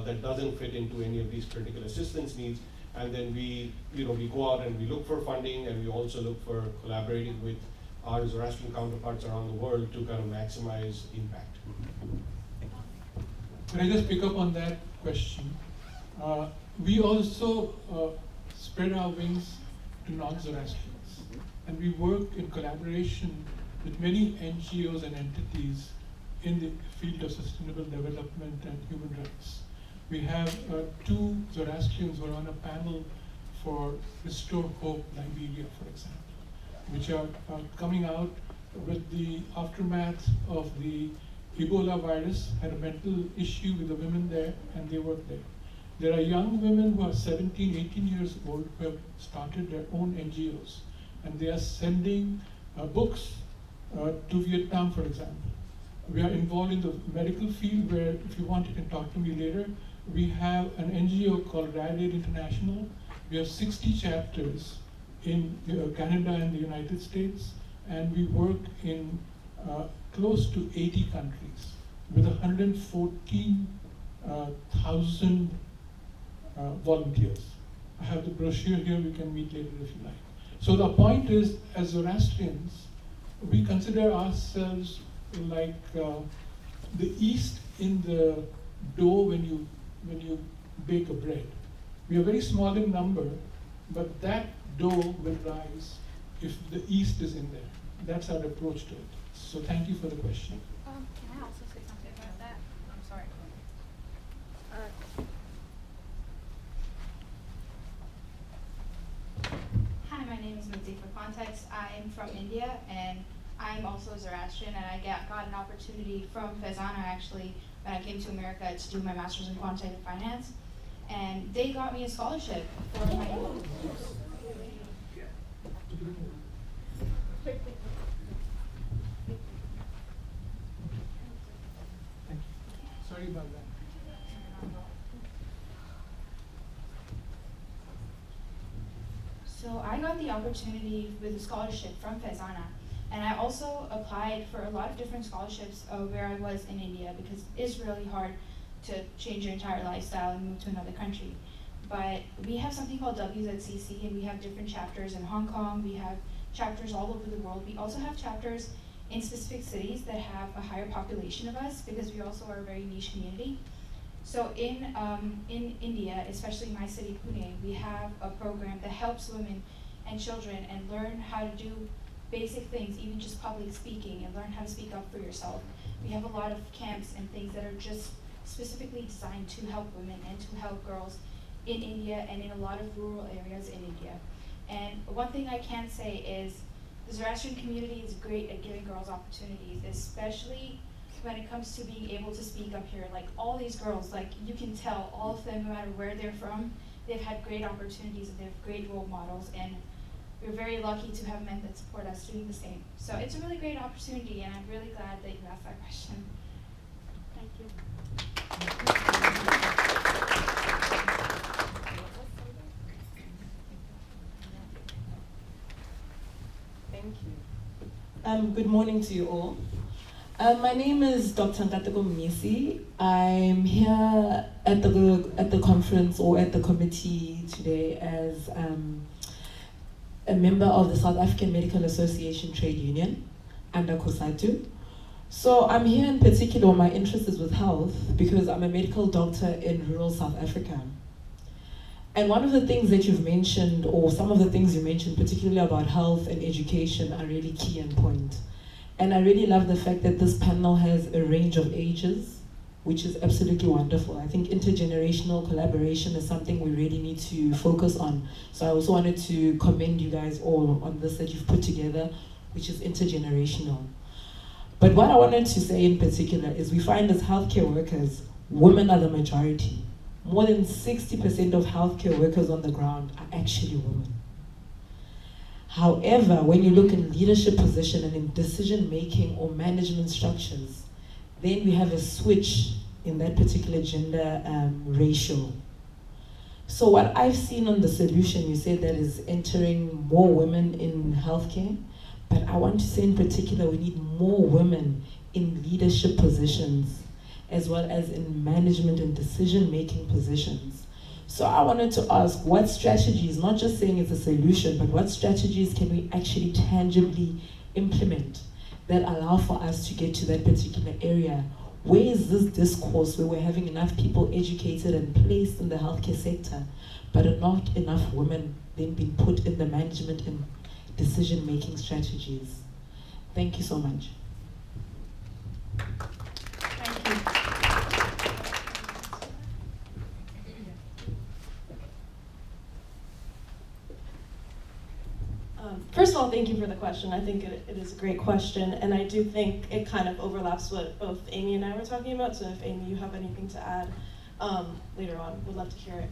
that doesn't fit into any of these critical assistance needs. And then we go out and we look for funding, and we also look for collaborating with our Zoroastrian counterparts around the world to kind of maximize impact. Can I just pick up on that question? We also spread our wings to non-Zoroastrians, and we work in collaboration with many NGOs and entities in the field of sustainable development and human rights. We have two Zoroastrians who are on a panel for Restore Hope Liberia, for example, which are coming out with the aftermath of the Ebola virus, had a mental issue with the women there, and they work there. There are young women who are 17, 18 years old who have started their own NGOs, and they are sending books to Vietnam, for example. We are involved in the medical field, where if you want, you can talk to me later. We have an NGO called Rad Aid International. We have 60 chapters in Canada and the United States, and we work in close to 80 countries with 114,000 volunteers. I have the brochure here, we can meet later if you like. So the point is, as Zoroastrians, we consider ourselves like the yeast in the dough when you bake a bread. We are very small in number, but that dough will rise if the yeast is in there. That's our approach to it. So thank you for the question. Can I also say something about that? I'm sorry. Hi, my name is Minzy. For context, I'm from India, and I'm also Zoroastrian, and I got an opportunity from FEZANA actually when I came to America to do my master's in quantitative finance, and they got me a scholarship for my. Sorry about that. So I got the opportunity with a scholarship from FEZANA, and I also applied for a lot of different scholarships where I was in India, because it's really hard to change your entire lifestyle and move to another country. But we have something called WZCC, and we have different chapters in Hong Kong, we have chapters all over the world. We also have chapters in specific cities that have a higher population of us, because we also are a very niche community. So in India, especially my city, Pune, we have a program that helps women and children and learn how to do basic things, even just public speaking, and learn how to speak up for yourself. We have a lot of camps and things that are just specifically designed to help women and to help girls in India and in a lot of rural areas in India. And one thing I can say is the Zoroastrian community is great at giving girls opportunities, especially when it comes to being able to speak up here. Like all these girls, like you can tell all of them, no matter where they're from, they've had great opportunities and they have great role models. And we're very lucky to have men that support us doing the same. So it's a really great opportunity, and I'm really glad that you asked that question. Thank you. Thank you. Good morning to you all. My name is Dr. Nkateko Mnyisi. I'm here at the conference or at the committee today as a member of the South African Medical Association Trade Union under CSW. So I'm here in particular, my interest is with health because I'm a medical doctor in rural South Africa. And one of the things that you've mentioned, or some of the things you mentioned, particularly about health and education, are really key and point. And I really love the fact that this panel has a range of ages, which is absolutely wonderful. I think intergenerational collaboration is something we really need to focus on. So I also wanted to commend you guys all on this that you've put together, which is intergenerational. But what I wanted to say in particular is we find as healthcare workers, women are the majority. More than 60% of healthcare workers on the ground are actually women. However, when you look in leadership position and in decision-making or management structures, then we have a switch in that particular gender ratio. So what I've seen on the solution, you said that is entering more women in healthcare, but I want to say in particular, we need more women in leadership positions, as well as in management and decision-making positions. So I wanted to ask what strategies, not just saying it's a solution, but what strategies can we actually tangibly implement that allow for us to get to that particular area? Where is this discourse where we're having enough people educated and placed in the healthcare sector, but not enough women then being put in the management and decision-making strategies? Thank you so much. Thank you. First of all, thank you for the question. I think it is a great question, and I do think it kind of overlaps what both Amy and I were talking about, so if Amy, you have anything to add later on, would love to hear it.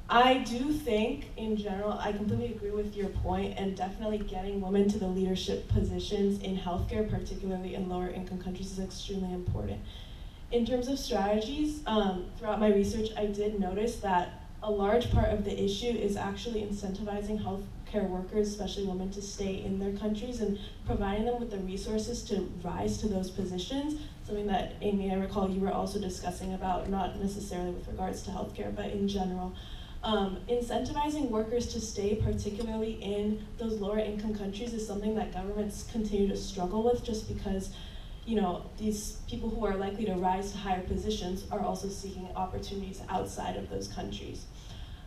I do think, in general, I completely agree with your point, and definitely getting women to the leadership positions in healthcare, particularly in lower income countries, is extremely important. In terms of strategies, throughout my research, I did notice that a large part of the issue is actually incentivizing healthcare workers, especially women, to stay in their countries and providing them with the resources to rise to those positions. Something that, Amy, I recall you were also discussing about, not necessarily with regards to healthcare, but in general. Incentivizing workers to stay, particularly in those lower income countries, is something that governments continue to struggle with, just because these people who are likely to rise to higher positions are also seeking opportunities outside of those countries.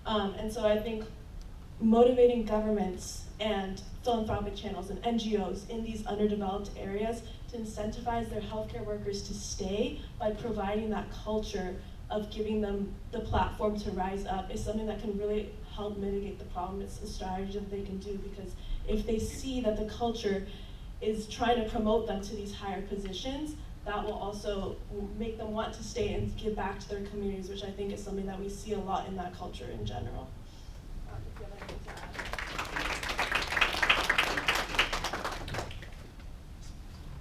And so I think motivating governments and philanthropic channels and NGOs in these underdeveloped areas to incentivize their healthcare workers to stay by providing that culture of giving them the platform to rise up is something that can really help mitigate the problem. It's a strategy that they can do, because if they see that the culture is trying to promote them to these higher positions, that will also make them want to stay and give back to their communities, which I think is something that we see a lot in that culture in general. If you have anything to add.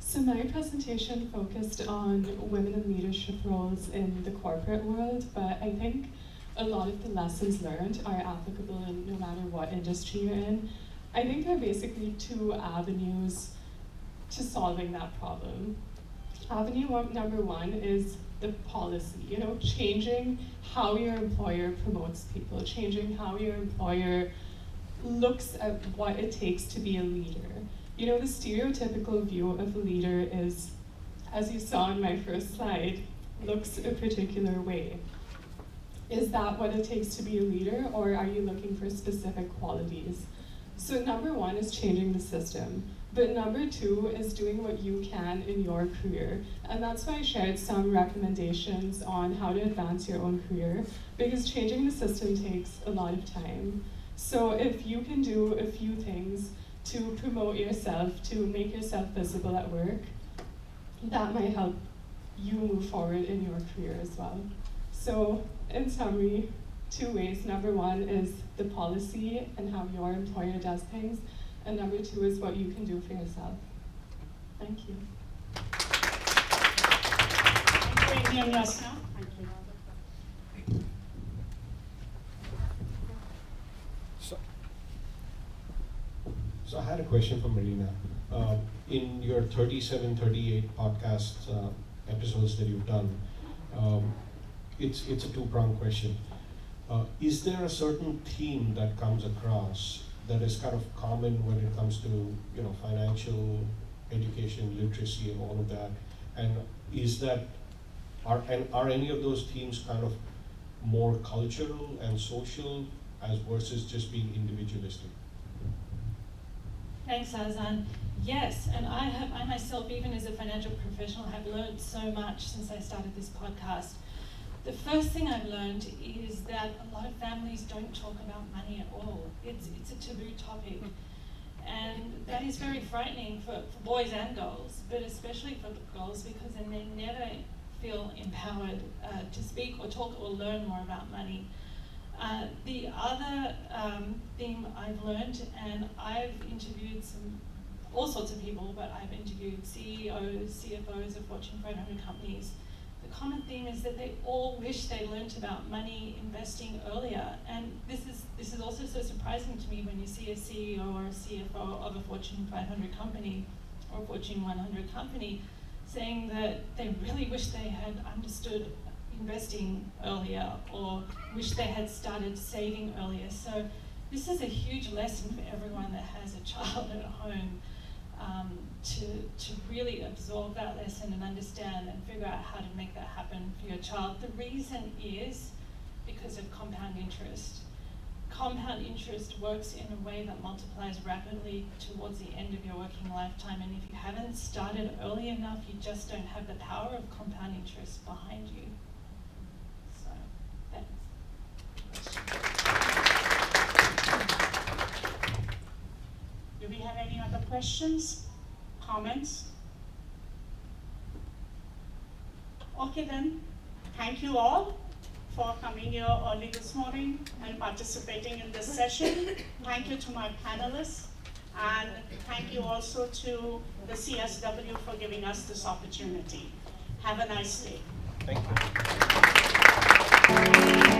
So my presentation focused on women in leadership roles in the corporate world, but I think a lot of the lessons learned are applicable in no matter what industry you're in. I think there are basically two avenues to solving that problem. Avenue number one is the policy, changing how your employer promotes people, changing how your employer looks at what it takes to be a leader. The stereotypical view of a leader is, as you saw in my first slide, looks a particular way. Is that what it takes to be a leader, or are you looking for specific qualities? So number one is changing the system. But number two is doing what you can in your career. And that's why I shared some recommendations on how to advance your own career, because changing the system takes a lot of time. So if you can do a few things to promote yourself, to make yourself visible at work, that might help you move forward in your career as well. So in summary, two ways. Number one is the policy and how your employer does things, and number two is what you can do for yourself. Thank you. Thank you, Yassna. Thank you. So I had a question for Marina. In your 37, 38 podcast episodes that you've done, it's a two-pronged question. Is there a certain theme that comes across that is kind of common when it comes to financial education, literacy, and all of that? And are any of those themes kind of more cultural and social as versus just being individualistic? Thanks, Azan. Yes, and I myself, even as a financial professional, have learned so much since I started this podcast. The first thing I've learned is that a lot of families don't talk about money at all. It's a taboo topic. And that is very frightening for boys and girls, but especially for the girls, because then they never feel empowered to speak or talk or learn more about money. The other thing I've learned, and I've interviewed all sorts of people, but I've interviewed CEOs, CFOs of Fortune 500 companies. The common theme is that they all wish they learned about money investing earlier. And this is also so surprising to me when you see a CEO or a CFO of a Fortune 500 company or a Fortune 100 company saying that they really wish they had understood investing earlier or wish they had started saving earlier. So this is a huge lesson for everyone that has a child at home, to really absorb that lesson and understand and figure out how to make that happen for your child. The reason is because of compound interest. Compound interest works in a way that multiplies rapidly towards the end of your working lifetime, and if you haven't started early enough, you just don't have the power of compound interest behind you. So, thanks. Do we have any other questions, comments? Okay then, thank you all for coming here early this morning and participating in this session. Thank you to my panelists, and thank you also to the CSW for giving us this opportunity. Have a nice day. Thank you.